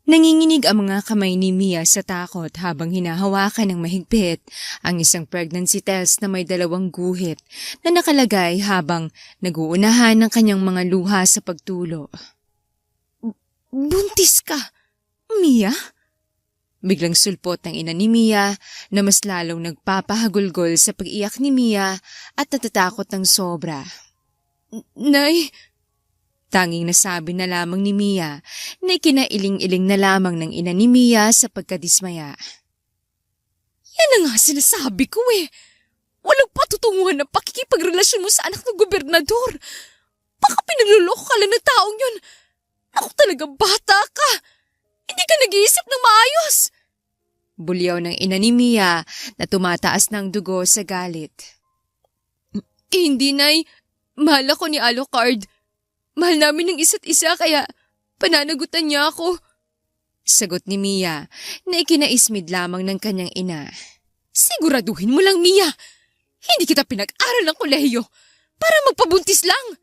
Nanginginig ang mga kamay ni Mia sa takot habang hinahawakan ng mahigpit ang isang pregnancy test na may 2 guhit na nakalagay habang nag-uunahan ng kanyang mga luha sa pagtulo. Buntis ka, Mia? Biglang sulpot ng ina ni Mia na mas lalong nagpapahagulgol sa pag-iyak ni Mia at natatakot ng sobra. Nay! Tanging nasabi na lamang ni Mia na ikinailing-iling na lamang ng ina ni Mia sa pagkadismaya. Yan na nga sinasabi ko eh. Walang patutunguhan na pakikipagrelasyon mo sa anak ng gobernador. Baka pinagluloko ka lang ng taong yun. Ako talaga bata ka. Hindi ka nag-iisip ng maayos. Bulyaw ng ina ni Mia na tumataas ng dugo sa galit. Hindi, Nay. Mahal ako ni Alucard. Mahal namin ng isa't isa kaya pananagutan niya ako. Sagot ni Mia na ikinaismid lamang ng kanyang ina. Siguraduhin mo lang, Mia. Hindi kita pinag-aral ng kolehiyo para magpabuntis lang.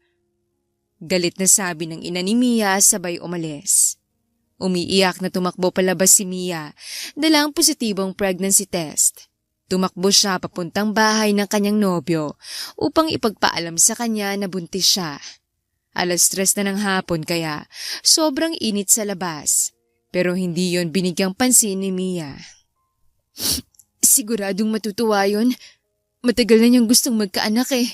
Galit na sabi ng ina ni Mia sabay umalis. Umiiyak na tumakbo palabas si Mia, dala ang positibong pregnancy test. Tumakbo siya papuntang bahay ng kanyang nobyo upang ipagpaalam sa kanya na buntis siya. 3:00 na ng hapon kaya sobrang init sa labas. Pero hindi yon binigyang pansin ni Mia. Siguradong matutuwa yon. Matagal na niyang gustong magkaanak eh.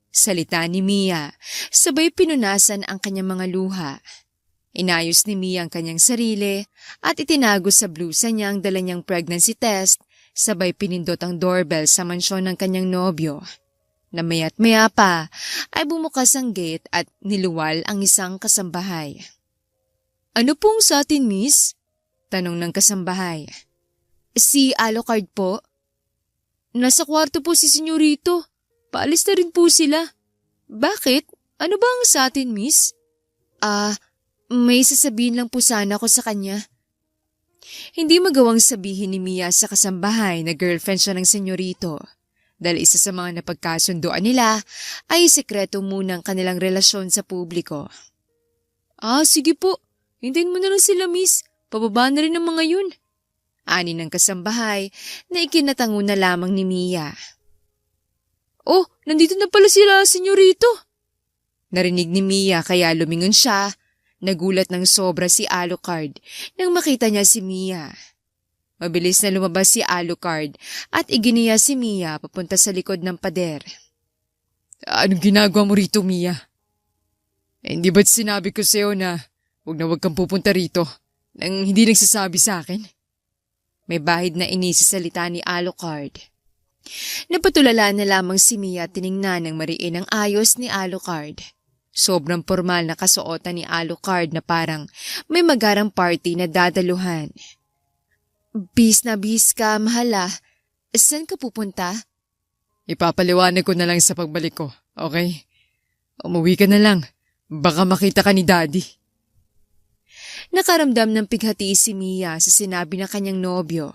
Salita ni Mia, sabay pinunasan ang kanyang mga luha. Inayos ni Mia ang kanyang sarili at itinago sa blusa niya ang dala niyang pregnancy test, sabay pinindot ang doorbell sa mansyon ng kanyang nobyo. Na maya't maya pa ay bumukas ang gate at niluwal ang isang kasambahay. Ano pong sa atin, miss? Tanong ng kasambahay. Si Alucard po. Nasa kwarto po si senyorito. Paalis na rin po sila. Bakit? Ano ba ang sa atin, miss? May sasabihin lang po sana ako sa kanya. Hindi magawang sabihin ni Mia sa kasambahay na girlfriend siya ng senyorito. Dahil isa sa mga napagkasunduan nila ay sekreto munang kanilang relasyon sa publiko. Sige po. Hintayin mo na lang sila, miss. Pababa na rin ang mga yun. Ani ng kasambahay na ikinatango na lamang ni Mia. Oh, nandito na pala sila, senyorito. Narinig ni Mia kaya lumingon siya. Nagulat ng sobra si Alucard nang makita niya si Mia. Mabilis na lumabas si Alucard at iginiya si Mia papunta sa likod ng pader. Anong ginagawa mo rito, Mia? Hindi ba't sinabi ko sa'yo na huwag kang pupunta rito nang hindi nagsasabi sa akin? May bahid na inisasalita ni Alucard. Napatulala na lamang si Mia tiningnan ng mariin ang ayos ni Alucard. Sobrang formal na kasuotan ni Alucard na parang may magarang party na dadaluhan. Bis na bis ka, mahala. Saan ka pupunta? Ipapaliwanag ko na lang sa pagbalik ko, okay? Umuwi ka na lang. Baka makita ka ni Daddy. Nakaramdam ng pighati si Mia sa sinabi ng kanyang nobyo.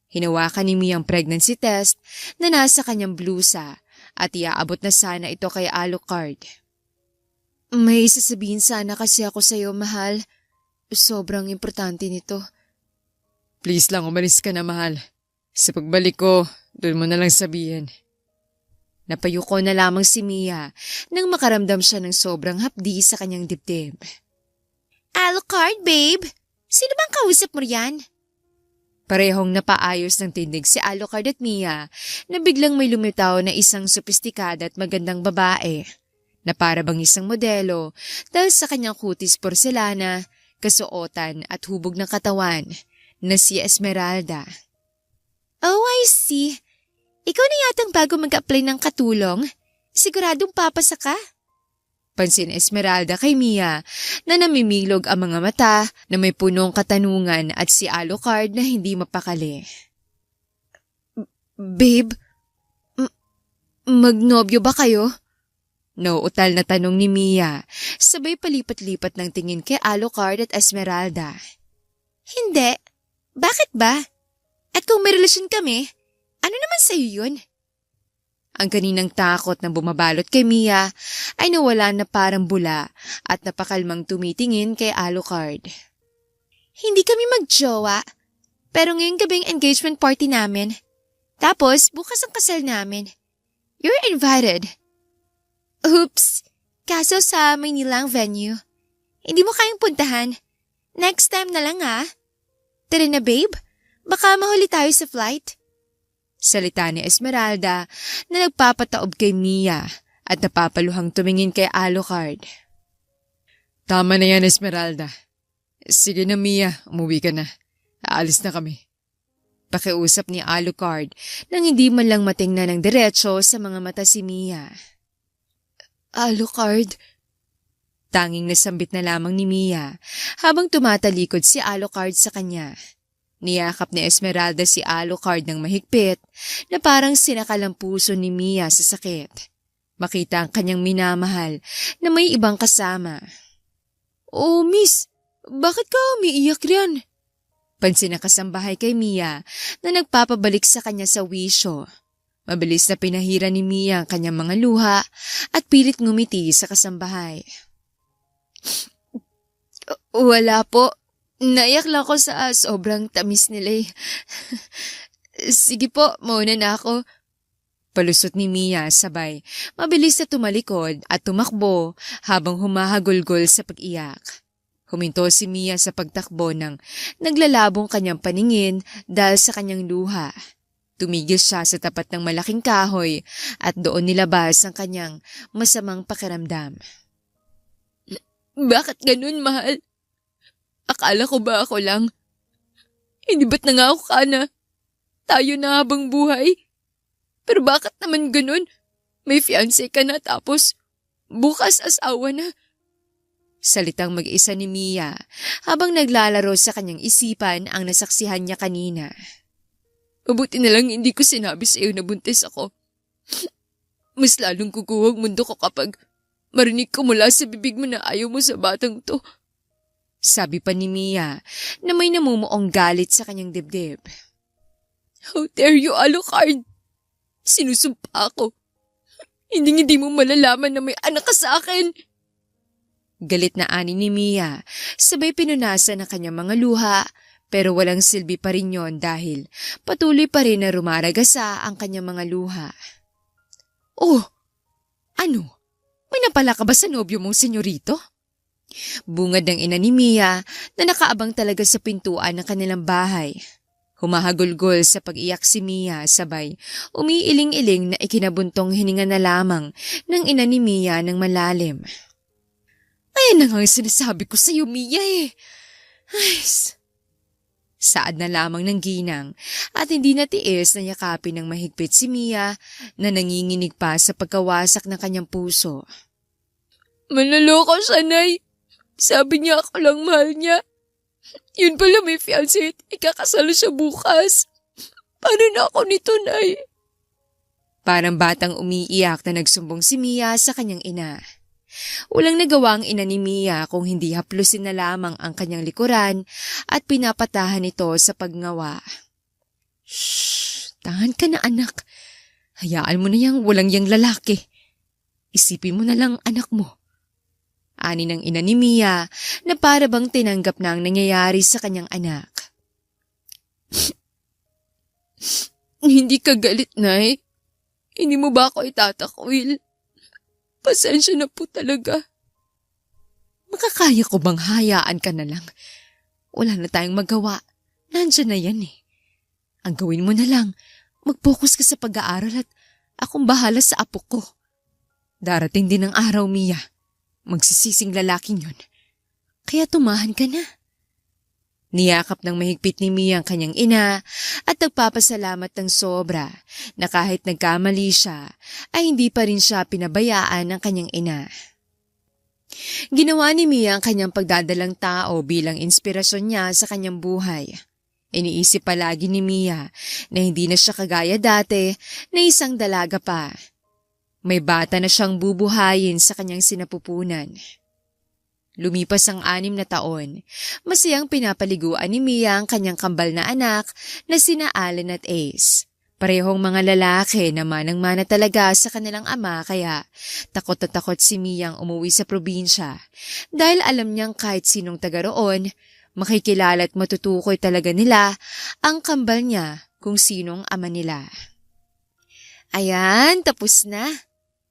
Hinawakan ni Mia ang pregnancy test na nasa kanyang blusa at iaabot na sana ito kay Alucard. May sasabihin sana kasi ako sa'yo, mahal. Sobrang importante nito. Please lang, umalis ka na, mahal. Sa pagbalik ko, doon mo na lang sabihin. Napayuko na lamang si Mia nang makaramdam siya ng sobrang hapdi sa kanyang dibdib. Alucard, babe! Sino bang kausap mo riyan? Parehong napaayos ng tindig si Alucard at Mia na biglang may lumitaw na isang sopistikada at magandang babae na para bang isang modelo dahil sa kanyang kutis porselana, kasuotan at hubog ng katawan na si Esmeralda. Oh, I see. Ikaw na yatang bago mag-apply ng katulong. Siguradong papasa ka? Pansin Esmeralda kay Mia na namimilog ang mga mata na may punong katanungan at si Alucard na hindi mapakali. Babe, magnobyo ba kayo? Nauutal na tanong ni Mia, sabay palipat-lipat ng tingin kay Alucard at Esmeralda. Hindi. Bakit ba? At kung may relasyon kami, ano naman sa'yo yun? Ang kaninang takot na bumabalot kay Mia ay nawala na parang bula at napakalmang tumitingin kay Alucard. Hindi kami magjowa, pero ngayong gabi ang engagement party namin. Tapos, bukas ang kasal namin. You're invited. Oops, kaso sa Maynila ang venue. Hindi mo kayang puntahan. Next time na lang ha. Tara na babe, baka mahuli tayo sa flight. Salita ni Esmeralda na nagpapataob kay Mia at napapaluhang tumingin kay Alucard. Tama na yan, Esmeralda. Sige na, Mia, umuwi ka na. Aalis na kami. Pakiusap ni Alucard nang hindi man lang matingnan ng diretso sa mga mata si Mia. Alucard? Tanging nasambit na lamang ni Mia habang tumatalikod si Alucard sa kanya. Niyakap ni Esmeralda si Alucard ng mahigpit na parang sinakal ang puso ni Mia sa sakit. Makita ang kanyang minamahal na may ibang kasama. Oh, miss, bakit ka umiiyak riyan? Pansin na kasambahay kay Mia na nagpapabalik sa kanya sa wisyo. Mabilis na pinahira ni Mia ang kanyang mga luha at pilit ngumiti sa kasambahay. Wala po. Naiyak lang ako sa sobrang tamis nila eh. Sige po, mauna na ako. Palusot ni Mia sabay. Mabilis na tumalikod at tumakbo habang humahagulgol sa pag-iyak. Huminto si Mia sa pagtakbo nang naglalabong kanyang paningin dahil sa kanyang luha. Tumigil siya sa tapat ng malaking kahoy at doon nilabas ang kanyang masamang pakiramdam. Bakit ganun, mahal? Akala ko ba ako lang? Hindi ba't nangako ka na? Tayo na habang buhay? Pero bakit naman ganun? May fiancé ka na tapos bukas asawa na. Salitang mag-isa ni Mia habang naglalaro sa kanyang isipan ang nasaksihan niya kanina. Mabuti na lang hindi ko sinabi sa iyo na buntis ako. Mas lalong kukuhang mundo ko kapag marinig ko mula sa bibig mo na ayaw mo sa batang to. Sabi pa ni Mia na may namumuong galit sa kanyang dibdib. How dare you, Alucard? Sinusumpa ako. Hindi mo malalaman na may anak ka sa akin. Galit na ani ni Mia, sabay pinunasan ang kanyang mga luha, pero walang silbi pa rin yon dahil patuloy pa rin na rumaragasa ang kanyang mga luha. Oh, ano? May napala ka ba sa nobyo mong senyorito? Bungad ng ina ni Mia na nakaabang talaga sa pintuan ng kanilang bahay. Humahagulgol sa pag-iyak si Mia sabay umiiling-iling na ikinabuntong hininga na lamang ng ina ni Mia ng malalim. Ayan na nga ang sinasabi ko sa iyo, Mia eh. Ay, saad na lamang ng ginang at hindi natiis na yakapin ng mahigpit si Mia na nanginginig pa sa pagkawasak ng kanyang puso. Manloloko siya, Nay. Sabi niya ako lang mahal niya. Yun pala may fiancé at ikakasalo siya bukas. Paano na ako nito, Nay? Parang batang umiiyak na nagsumbong si Mia sa kanyang ina. Walang nagawa ang ina ni Mia kung hindi haplusin na lamang ang kanyang likuran at pinapatahan ito sa pagngawa. Shhh! Tahan ka na, anak. Hayaan mo na yang walang yang lalaki. Isipin mo na lang anak mo. Ani ng ina ni Mia na para bang tinanggap na ang nangyayari sa kanyang anak. Hindi ka galit, Nay? Hindi mo ba ako itatakwil? Pasensya na po talaga. Makakaya ko bang hayaan ka na lang? Wala na tayong magawa. Nandiyan na yan eh. Ang gawin mo na lang, mag-focus ka sa pag-aaral at akong bahala sa apo ko. Darating din ang araw, Mia. Magsisising lalaking yun. Kaya tumahan ka na. Niyakap ng mahigpit ni Mia ang kanyang ina at nagpapasalamat ng sobra na kahit nagkamali siya ay hindi pa rin siya pinabayaan ng kanyang ina. Ginawa ni Mia ang kanyang pagdadalang tao bilang inspirasyon niya sa kanyang buhay. Iniisip palagi ni Mia na hindi na siya kagaya dati na isang dalaga pa. May bata na siyang bubuhayin sa kanyang sinapupunan. Lumipas ang 6 na taon, masayang pinapaliguan ni Mia ang kanyang kambal na anak na sina Allen at Ace. Parehong mga lalaki na manang-mana talaga sa kanilang ama kaya takot na takot si Mia ang umuwi sa probinsya dahil alam niyang kahit sinong taga roon, makikilala at matutukoy talaga nila ang kambal niya kung sinong ama nila. Ayan, tapos na.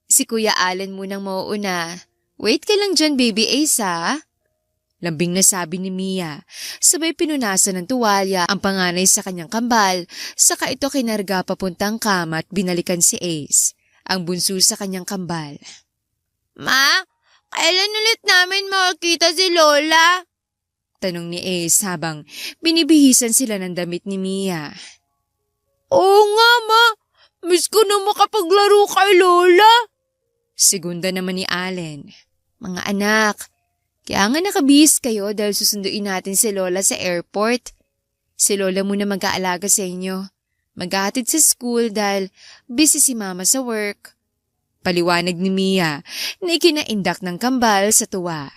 Si Kuya Allen munang mauuna. Wait ka lang dyan, Baby Ace, ha? Lambing na sabi ni Mia, sabay pinunasan ng tuwalya ang panganay sa kanyang kambal, saka ito kinarga papuntang kama at binalikan si Ace, ang bunso sa kanyang kambal. Ma, kailan ulit namin makikita si Lola? Tanong ni Ace habang binibihisan sila ng damit ni Mia. Oo nga, Ma. Miss ko na makapaglaro kay Lola. Segunda naman ni Allen. Mga anak, kaya nga nakabihis kayo dahil susunduin natin si Lola sa airport. Si Lola muna mag-aalaga sa inyo. Maghahatid sa school dahil busy si Mama sa work. Paliwanag ni Mia na ikinaindak ng kambal sa tuwa.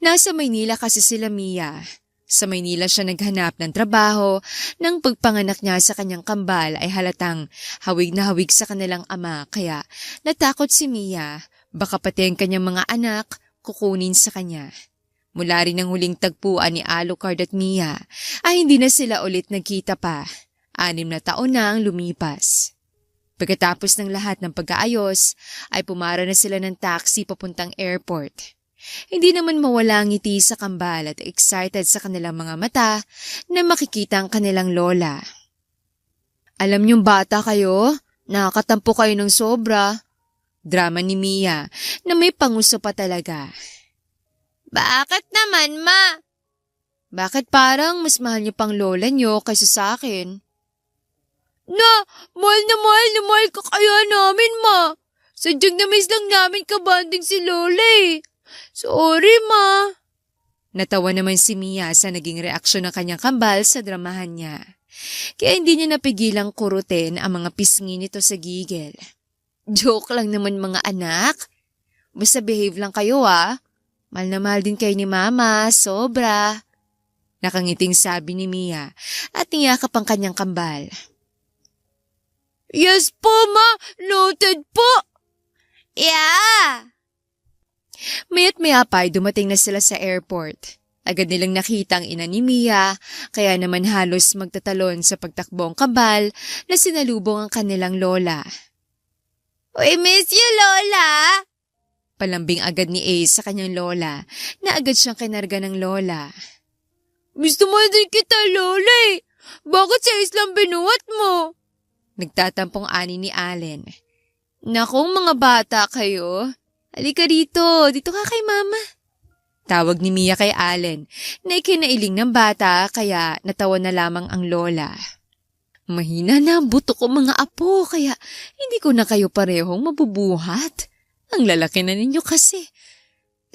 Nasa Maynila kasi sila Mia. Sa Maynila siya naghanap ng trabaho. Nang pagpanganak niya sa kanyang kambal ay halatang hawig na hawig sa kanilang ama kaya natakot si Mia. Baka pati ang kanyang mga anak kukunin sa kanya. Mula rin ang huling tagpuan ni Alucard at Mia ay hindi na sila ulit nagkita pa. 6 na taon na ang lumipas. Pagkatapos ng lahat ng pag-aayos ay pumara na sila ng taxi papuntang airport. Hindi naman mawala ang ngiti sa kambal at excited sa kanilang mga mata na makikita ang kanilang lola. Alam niyong bata kayo, nakakatampo kayo ng sobra. Drama ni Mia na may panguso pa talaga. Bakit naman, Ma? Bakit parang mas mahal niyo pang lola niyo kaysa sa akin? Mahal na mahal ka kaya namin, Ma. Sadyang na-miss lang namin kabanding si Lola eh. Sorry, Ma. Natawa naman si Mia sa naging reaksyon ng kanyang kambal sa dramahan niya. Kaya hindi niya napigilang kurutin ang mga pisngi nito sa gigil. Joke lang naman mga anak. Basta behave lang kayo Mahal na mahal din kayo ni Mama, sobra. Nakangiting sabi ni Mia at niyakap ang kanyang kambal. Yes po, Ma. Noted po. Yeah. Maya't maya pa ay dumating na sila sa airport. Agad nilang nakita ang ina ni Mia, kaya naman halos magtatalon sa pagtakbo ang kambal na sinalubong ang kanilang lola. We miss you, Lola! Palambing agad ni Ace sa kanyang lola na agad siyang kinarga ng lola. Miss naman din kita, Lola eh. Bakit sa Ace lang binuhat mo? Nagtatampong ani ni Allen. Nakong mga bata kayo. Halika dito. Dito ka kay Mama. Tawag ni Mia kay Allen na ikinailing ng bata kaya natawa na lamang ang lola. Mahina na ang buto ko mga apo kaya hindi ko na kayo parehong mabubuhat. Ang lalaki na ninyo kasi.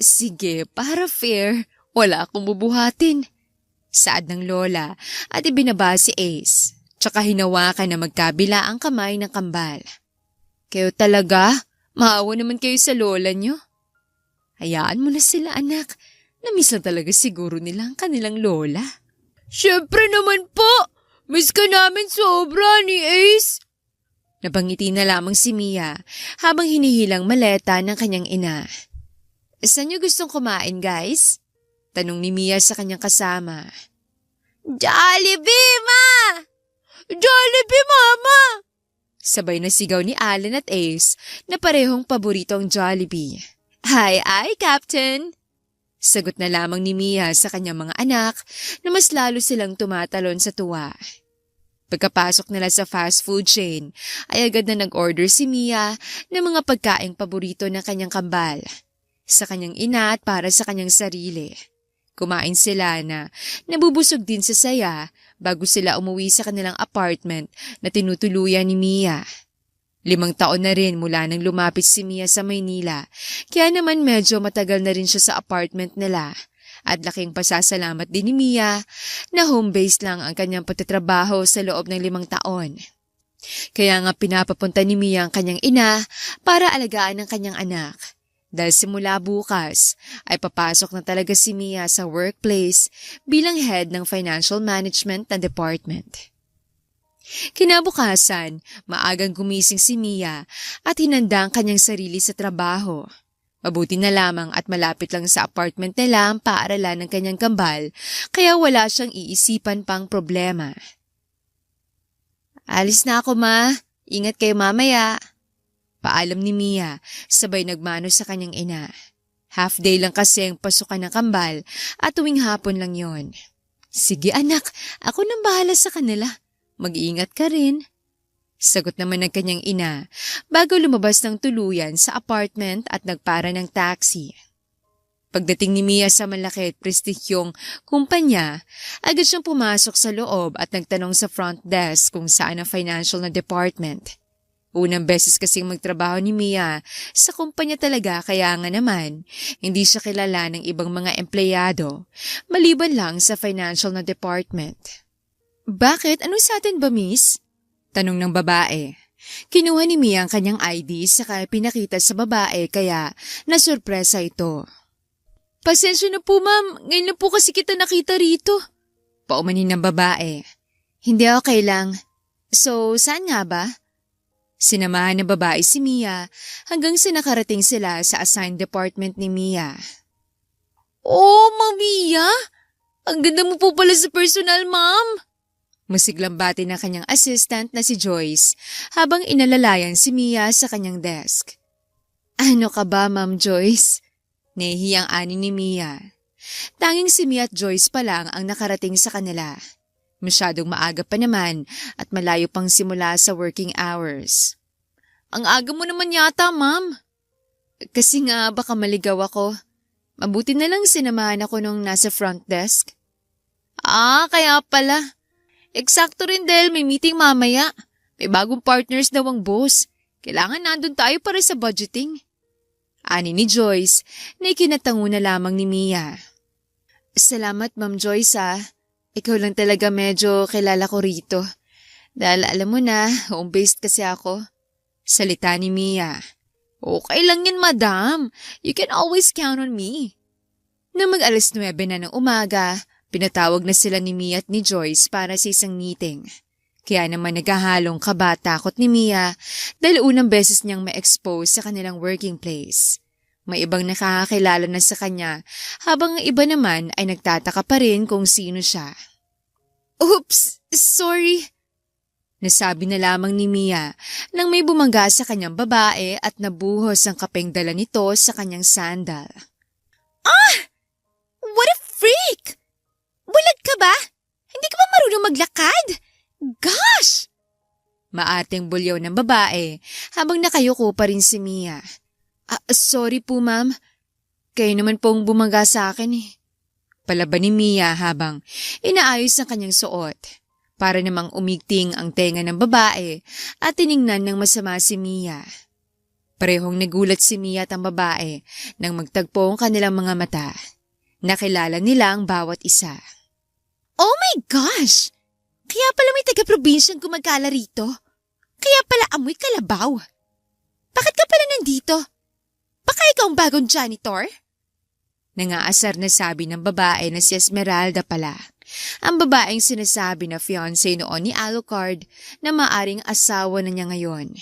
Sige, para fair, wala akong bubuhatin. Saad ng lola at ibinaba si Ace. Tsaka hinawakan na magkabila ang kamay ng kambal. Kayo talaga? Maawa naman kayo sa lola nyo. Hayaan mo na sila anak. Namiss lang talaga siguro nila ang kanilang lola. Siyempre naman po! Miss ka namin sobra ni Ace! Nabangiti na lamang si Mia habang hinihilang maleta ng kanyang ina. Saan niyo gustong kumain guys? Tanong ni Mia sa kanyang kasama. Jollibee, Ma! Jollibee, Mama! Sabay na sigaw ni Allen at Ace na parehong paborito ang Jollibee. Ay, Captain! Sagot na lamang ni Mia sa kanyang mga anak na mas lalo silang tumatalon sa tuwa. Pagkapasok nila sa fast food chain, ay agad na nag-order si Mia ng mga pagkaing paborito ng kanyang kambal, sa kanyang ina at para sa kanyang sarili. Kumain sila na nabubusog din sa saya bago sila umuwi sa kanilang apartment na tinutuluyan ni Mia. 5 taon na rin mula nang lumapit si Mia sa Maynila, kaya naman medyo matagal na rin siya sa apartment nila. At laking pasasalamat din ni Mia na home-based lang ang kanyang pagtatrabaho sa loob ng 5 taon. Kaya nga pinapapunta ni Mia ang kanyang ina para alagaan ang kanyang anak. Dahil simula bukas ay papasok na talaga si Mia sa workplace bilang head ng financial management na department. Kinabukasan, maagang gumising si Mia at hinanda ang kanyang sarili sa trabaho. Mabuti na lamang at malapit lang sa apartment nila ang paaralan ng kanyang kambal, kaya wala siyang iisipan pang problema. Alis na ako, ma. Ingat kayo mamaya. Paalam ni Mia, sabay nagmano sa kanyang ina. Half day lang kasi ang pasukan ng kambal at tuwing hapon lang yon. Sige anak, ako nang bahala sa kanila. Mag-iingat ka rin. Sagot naman ng kanyang ina bago lumabas ng tuluyan sa apartment at nagpara ng taxi. Pagdating ni Mia sa malaki at prestigyong kumpanya, agad siyang pumasok sa loob at nagtanong sa front desk kung saan ang financial na department. Unang beses kasing magtrabaho ni Mia sa kumpanya talaga kaya nga naman, hindi siya kilala ng ibang mga empleyado, maliban lang sa financial na department. Bakit? Ano sa atin ba, miss? Tanong ng babae. Kinuha ni Mia ang kanyang ID saka pinakita sa babae kaya nasurpresa ito. Pasensya na po ma'am, ngayon na po kasi kita nakita rito. Paumanin ng babae. Hindi okay lang. So, saan nga ba? Sinamahan ng babae si Mia hanggang sa nakarating sila sa assigned department ni Mia. Oh, Ma'am Mia! Ang ganda mo po pala sa personal, ma'am! Masiglang bati ng kanyang assistant na si Joyce habang inalalayan si Mia sa kanyang desk. Ano ka ba, Ma'am Joyce? Nahihiyang ani ni Mia. Tanging si Mia at Joyce pa lang ang nakarating sa kanila. Masyadong maaga pa naman at malayo pang simula sa working hours. Ang aga mo naman yata, ma'am. Kasi nga baka maligaw ako. Mabuti na lang sinamahan ako nung nasa front desk. Ah, kaya pala. Eksakto rin dahil may meeting mamaya. May bagong partners daw ang boss. Kailangan nandun tayo para sa budgeting. Ani ni Joyce na ikinatango na lamang ni Mia. Salamat, Ma'am Joyce ah. Ikaw lang talaga medyo kilala ko rito. Dahil alam mo na, home-based kasi ako. Salita ni Mia. Okay lang yan, madam. You can always count on me. Nang mag-alas 9 na ng umaga, pinatawag na sila ni Mia at ni Joyce para sa isang meeting. Kaya naman naghahalong kaba-takot ni Mia dahil unang beses niyang ma-expose sa kanilang working place. May ibang nakakakilala na sa kanya habang ang iba naman ay nagtataka pa rin kung sino siya. Oops! Sorry! Nasabi na lamang ni Mia nang may bumangga sa kanyang babae at nabuhos ang kapeng dala nito sa kanyang sandal. Ah! What a freak! Bulag ka ba? Hindi ka ba marunong maglakad? Gosh! Maating bulyaw ng babae habang nakayuko pa rin si Mia. Sorry po ma'am. Kayo naman pong bumangga sa akin eh. Palaban ni Mia habang inaayos ang kanyang suot. Para namang umigting ang tenga ng babae at tiningnan ng masama si Mia. Parehong nagulat si Mia at ang babae nang magtagpo ang kanilang mga mata. Nakilala nila ang bawat isa. Oh my gosh! Kaya pala may taga-probinsyang gumagala rito. Kaya pala amoy kalabaw. Bakit ka pala nandito? Baka ikaw ang bagong janitor? Nangaasar na sabi ng babae na si Esmeralda pala. Ang babaeng sinasabi na fiancé noon ni Alucard na maaring asawa na niya ngayon.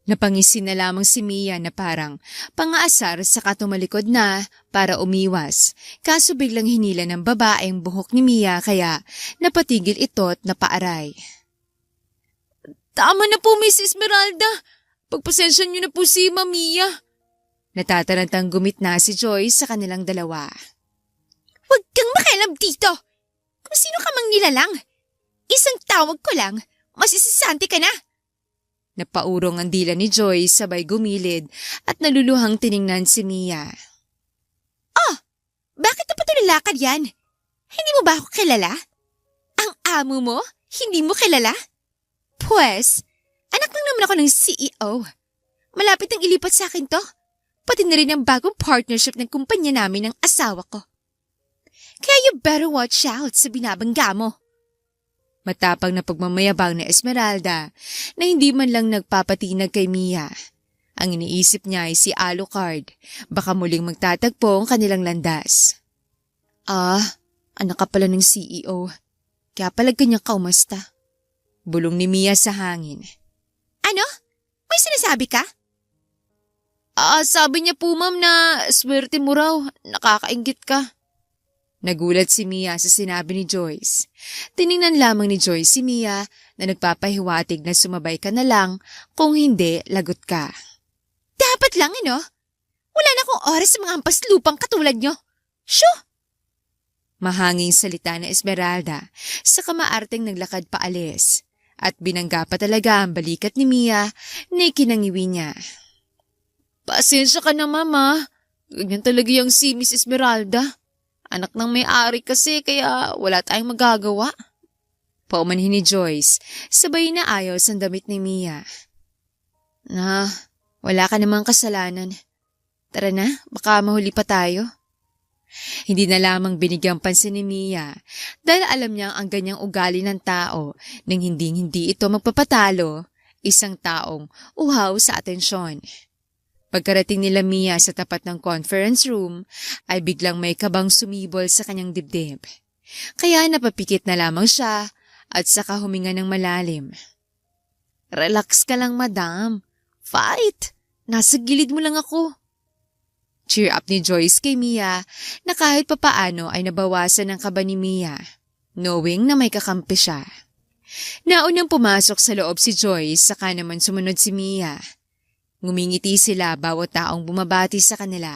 Napangisin na lamang si Mia na parang pangaasar sa katumalikod na para umiwas. Kaso biglang hinila ng babaeng buhok ni Mia kaya napatigil ito at napaaray. Tama na po, Miss Esmeralda. Pagpasensya niyo na po si Mia. Natatarantang gumitna si Joyce sa kanilang dalawa. Huwag kang makialam dito! Kung sino ka mang nilalang. Isang tawag ko lang, masisisante ka na. Napaurong ang dila ni Joyce sabay gumilid at naluluhang tiningnan si Mia. Oh, bakit napatulalakad yan? Hindi mo ba ako kilala? Ang amo mo, hindi mo kilala? Pwes, anak lang naman ako ng CEO. Malapit ang ilipat sa akin to. Pati na rin ang bagong partnership ng kumpanya namin ng asawa ko. Kaya you better watch out sa binabangga mo. Matapang na pagmamayabang ni Esmeralda na hindi man lang nagpapatinag kay Mia. Ang iniisip niya ay si Alucard. Baka muling magtatagpo ang kanilang landas. Anak ka pala ng CEO. Kaya pala ganyang kaumasta. Bulong ni Mia sa hangin. Ano? May sinasabi ka? Sabi niya po ma'am na swerte mo raw, nakakainggit ka. Nagulat si Mia sa sinabi ni Joyce. Tiningnan lamang ni Joyce si Mia na nagpapahiwatig na sumabay ka na lang, kung hindi, lagot ka. Dapat lang wala na akong oras sa mga hampas lupang katulad nyo. Shoo! Mahanging salita na Esmeralda sa kamaarteng naglakad paalis at binangga pa talaga ang balikat ni Mia na ikinangiwi niya. Pasensya ka na mama, ganyan talaga yung si Miss Esmeralda. Anak ng may-ari kasi kaya wala tayong magagawa. Paumanhin ni Joyce, sabay na ayos ang damit ni Mia. Wala ka namang kasalanan. Tara na, baka mahuli pa tayo. Hindi na lamang binigyang pansin ni Mia dahil alam niya ang ganyang ugali ng tao nang hindi ito magpapatalo, isang taong uhaw sa atensyon. Pagkarating nila Mia sa tapat ng conference room, ay biglang may kabang sumibol sa kanyang dibdib. Kaya napapikit na lamang siya at saka huminga ng malalim. Relax ka lang, madam. Fight! Nasa gilid mo lang ako. Cheer up ni Joyce kay Mia na kahit papaano ay nabawasan ang kaba ni Mia, knowing na may kakampi siya. Naunang pumasok sa loob si Joyce, saka naman sumunod si Mia. Ngumingiti sila bawat taong bumabati sa kanila,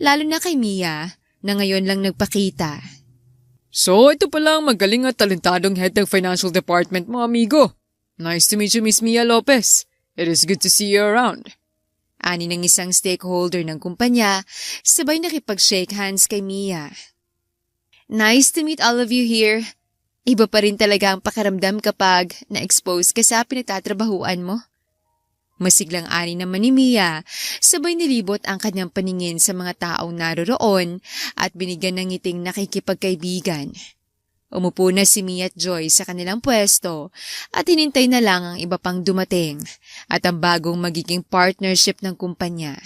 lalo na kay Mia na ngayon lang nagpakita. So ito palang magaling at talentadong head ng financial department mo, amigo. Nice to meet you, Miss Mia Lopez. It is good to see you around. Ani ng isang stakeholder ng kumpanya, sabay nakipag-shake hands kay Mia. Nice to meet all of you here. Iba pa rin talaga ang pakiramdam kapag na-expose ka sa pinagtatrabahuan mo. Masiglang ani naman ni Mia, sabay nilibot ang kanyang paningin sa mga taong naroroon at binigyan ng ngiting nakikipagkaibigan. Umupo na si Mia at Joy sa kanilang pwesto at hinintay na lang ang iba pang dumating at ang bagong magiging partnership ng kumpanya.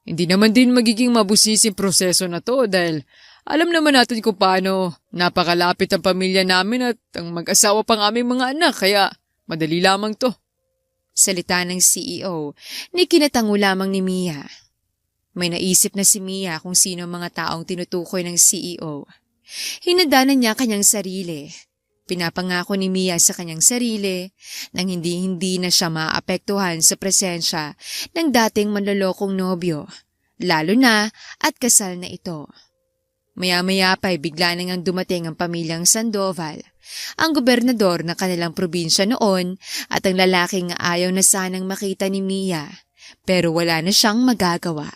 Hindi naman din magiging mabusising proseso na to dahil alam naman natin kung paano napakalapit ang pamilya namin at ang mag-asawa pang aming mga anak kaya madali lamang to. Salita ng CEO ni kinatango lamang ni Mia. May naisip na si Mia kung sino ang mga taong tinutukoy ng CEO. Hinadanan niya kanyang sarili. Pinapangako ni Mia sa kanyang sarili nang hindi na siya maapektuhan sa presensya ng dating manlolokong nobyo, lalo na at kasal na ito. Maya-maya pa'y bigla nang dumating ang pamilyang Sandoval, ang gobernador ng kanilang probinsya noon at ang lalaking ayaw na sanang makita ni Mia, pero wala na siyang magagawa.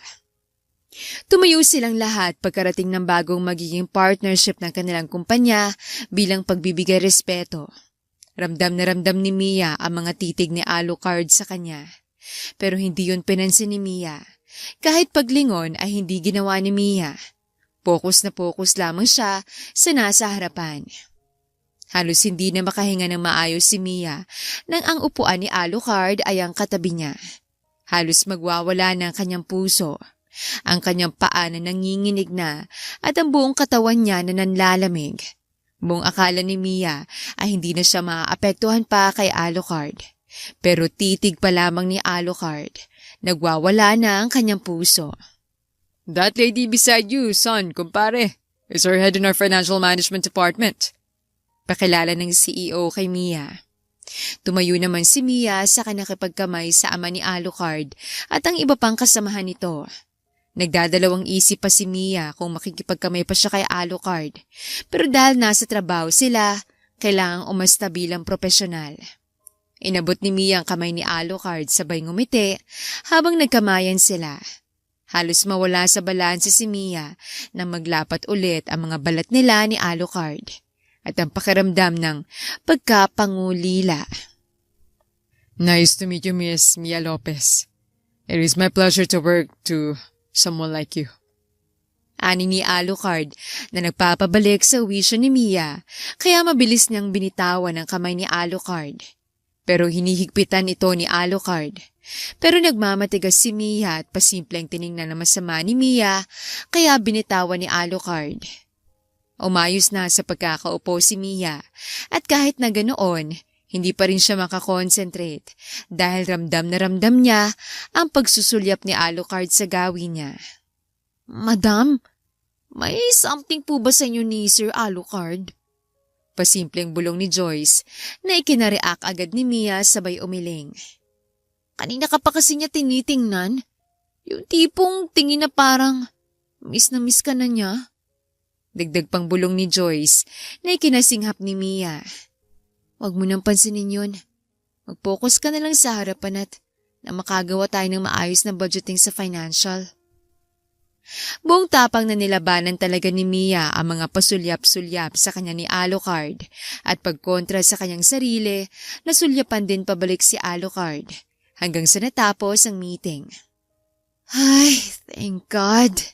Tumayo silang lahat pagkarating ng bagong magiging partnership ng kanilang kumpanya bilang pagbibigay respeto. Ramdam na ramdam ni Mia ang mga titig ni Alucard sa kanya, pero hindi yun pinansin ni Mia. Kahit paglingon ay hindi ginawa ni Mia. Pokus na pokus lamang siya sa nasa harapan. Halos hindi na makahinga ng maayos si Mia nang ang upuan ni Alucard ay ang katabi niya. Halos magwawala na ang kanyang puso, ang kanyang paa na nanginginig na at ang buong katawan niya na nanlalamig. Buong akala ni Mia ay hindi na siya maaapektuhan pa kay Alucard. Pero titig pa lamang ni Alucard, nagwawala na ang kanyang puso. That lady beside you, son, kumpare, is our head in our financial management department. Pakilala ng CEO kay Mia. Tumayo naman si Mia sa nakipagkamay sa ama ni Alucard at ang iba pang kasamahan nito. Nagdadalawang isip pa si Mia kung makikipagkamay pa siya kay Alucard, pero dahil nasa trabaho sila, kailangang umasta bilang profesional. Inabot ni Mia ang kamay ni Alucard sabay ngumiti habang nagkamayan sila. Halos mawala sa balanse si Mia nang maglapat ulit ang mga balat nila ni Alucard at ang pakiramdam ng pagkapangulila. Nice to meet you, Miss Mia Lopez. It is my pleasure to work to someone like you. Ani ni Alucard na nagpapabalik sa wisyo ni Mia kaya mabilis niyang binitawan ang kamay ni Alucard. Pero hinihigpitan ito ni Alucard. Pero nagmamatigas si Mia at pasimpleng tiningnan na masama ni Mia kaya binitawan ni Alucard. Umayos na sa pagkakaupo si Mia at kahit na ganoon, Hindi pa rin siya makakonsentrate dahil ramdam na ramdam niya ang pagsusulyap ni Alucard sa gawin niya. Madam, may something po ba sa inyo ni Sir Alucard? Pasimpleng bulong ni Joyce na ikinareact agad ni Mia sabay umiling. Kanina ka pa kasi niya tinitingnan. Yung tipong tingin na parang miss na miss ka na niya. Dagdag pang bulong ni Joyce na ikinasinghap ni Mia. Huwag mo nang pansinin yun. Mag-focus ka na lang sa harapan at na makagawa tayo ng maayos na budgeting sa financial. Buong tapang na nilabanan talaga ni Mia ang mga pasulyap-sulyap sa kanya ni Alucard at pagkontra sa kanyang sarili, nasulyapan din pabalik si Alucard hanggang sa natapos ang meeting. Ay, thank God!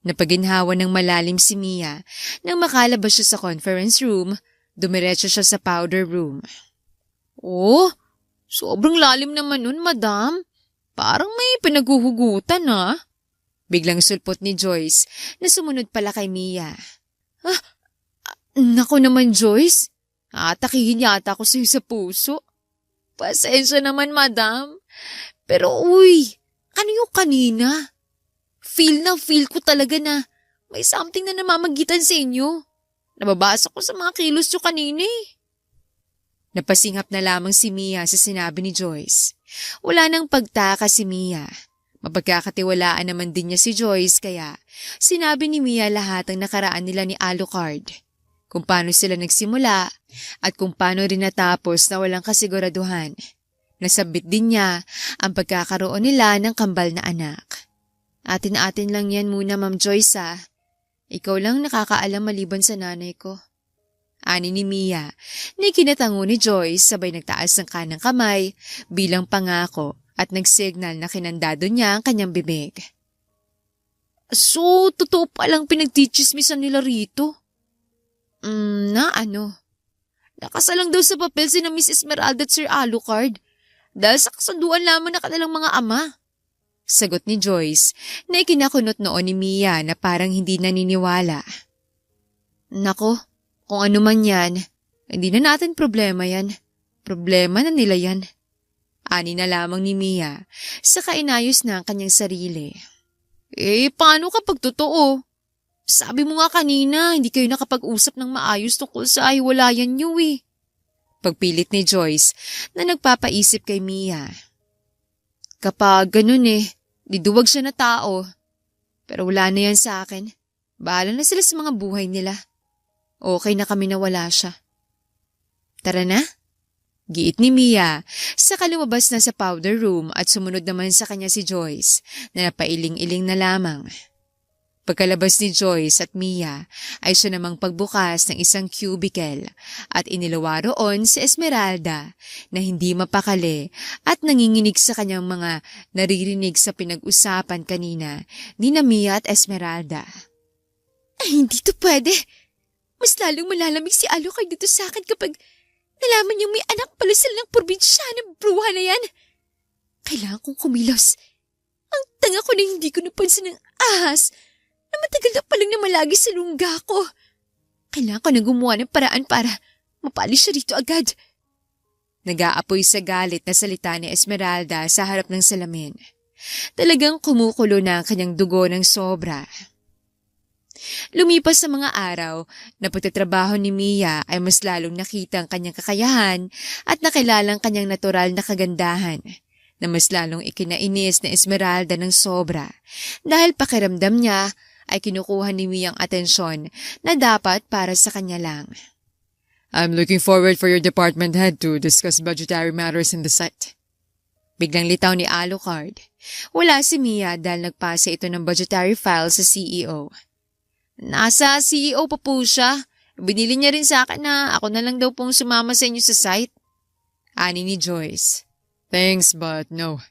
Napaginhawa ng malalim si Mia nang makalabas siya sa conference room. Dumiretso siya sa powder room. Oh, sobrang lalim naman nun, madam. Parang may pinaguhugutan, ah. Biglang sulpot ni Joyce na sumunod pala kay Mia. Naku naman, Joyce. Atakihin yata ako sa'yo sa puso. Pasensya naman, madam. Pero uy, ano yung kanina? Feel ko talaga na may something na namamagitan sa inyo. Nababasa ko sa mga kilos nyo kanina eh. Napasinghap na lamang si Mia sa sinabi ni Joyce. Wala nang pagtaka si Mia. Mapagkakatiwalaan naman din niya si Joyce kaya sinabi ni Mia lahat ang nakaraan nila ni Alucard. Kung paano sila nagsimula at kung paano rin natapos na walang kasiguraduhan. Nasabit din niya ang pagkakaroon nila ng kambal na anak. Atin-atin lang yan muna, Ma'am Joyce ah. Ikaw lang nakakaalam maliban sa nanay ko. Ani ni Mia, na kinatango ni Joyce sabay nagtaas ng kanang kamay bilang pangako at nagsignal na kinandado niya ang kanyang bibig. So, totoo palang pinagtichismisan nila rito? Na ano? Nakasalang daw sa papel si na Miss Esmeralda at Sir Alucard dahil sa kasunduan lamang na kanilang mga ama. Sagot ni Joyce na ikinakunot noon ni Mia na parang hindi naniniwala. Nako, kung ano man yan, hindi na natin problema yan. Problema na nila yan. Ani na lamang ni Mia, saka inayos na ang kanyang sarili. Paano kapag totoo? Sabi mo nga kanina, hindi kayo nakapag-usap ng maayos tungkol sa hiwalayan niyo eh. Pagpilit ni Joyce na nagpapaisip kay Mia. Kapag ganun diduwag siya na tao. Pero wala na yan sa akin. Bahala na sila sa mga buhay nila. Okay na kami na wala siya. Tara na. Giit ni Mia, saka lumabas na sa powder room at sumunod naman sa kanya si Joyce na napailing-iling na lamang. Pagkalabas ni Joyce at Mia ay siya namang pagbukas ng isang cubicle at inilawa roon si Esmeralda na hindi mapakali at nanginginig sa kanyang mga naririnig sa pinag-usapan kanina ni na Mia at Esmeralda. Ay, hindi to pwede. Mas lalong malalamig si Alucard dito sa akin kapag nalaman niyang may anak pala sila ng probinsyanang bruha na yan. Kailangan kong kumilos. Ang tanga ko na hindi ko napansin ng ahas na matagal na palang namalagi sa lungga ko. Kailangan ko na gumawa ng paraan para mapalis siya rito agad. Nag-aapoy sa galit na salita ni Esmeralda sa harap ng salamin. Talagang kumukulo na ang kanyang dugo ng sobra. Lumipas sa mga araw na pagtatrabaho ni Mia ay mas lalong nakita ang kanyang kakayahan at nakilala ang kanyang natural na kagandahan na mas lalong ikinainis na Esmeralda ng sobra dahil pakiramdam niya ay kinukuha ni Mia ang atensyon na dapat para sa kanya lang. I'm looking forward for your department head to discuss budgetary matters in the site. Biglang litaw ni Alucard. Wala si Mia dahil nagpasa ito ng budgetary file sa CEO. Nasa CEO pa po siya. Binili niya rin sa akin na ako na lang daw pong sumama sa inyo sa site. Ani ni Joyce. Thanks but no.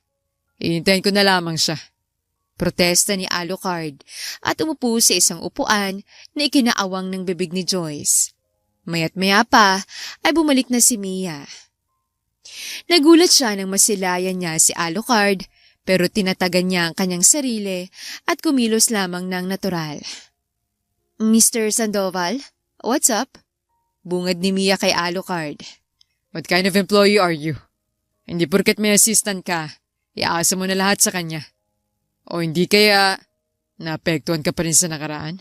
Iintayin ko na lamang siya. Protesta ni Alucard at umupo sa isang upuan na ikinaawang ng bibig ni Joyce. Maya't maya pa ay bumalik na si Mia. Nagulat siya nang masilayan niya si Alucard pero tinatagan niya ang kanyang sarili at kumilos lamang ng natural. Mr. Sandoval, what's up? Bungad ni Mia kay Alucard. What kind of employee are you? Hindi porket may assistant ka, iaasa mo na lahat sa kanya. O hindi kaya naapektuhan ka pa rin sa nakaraan?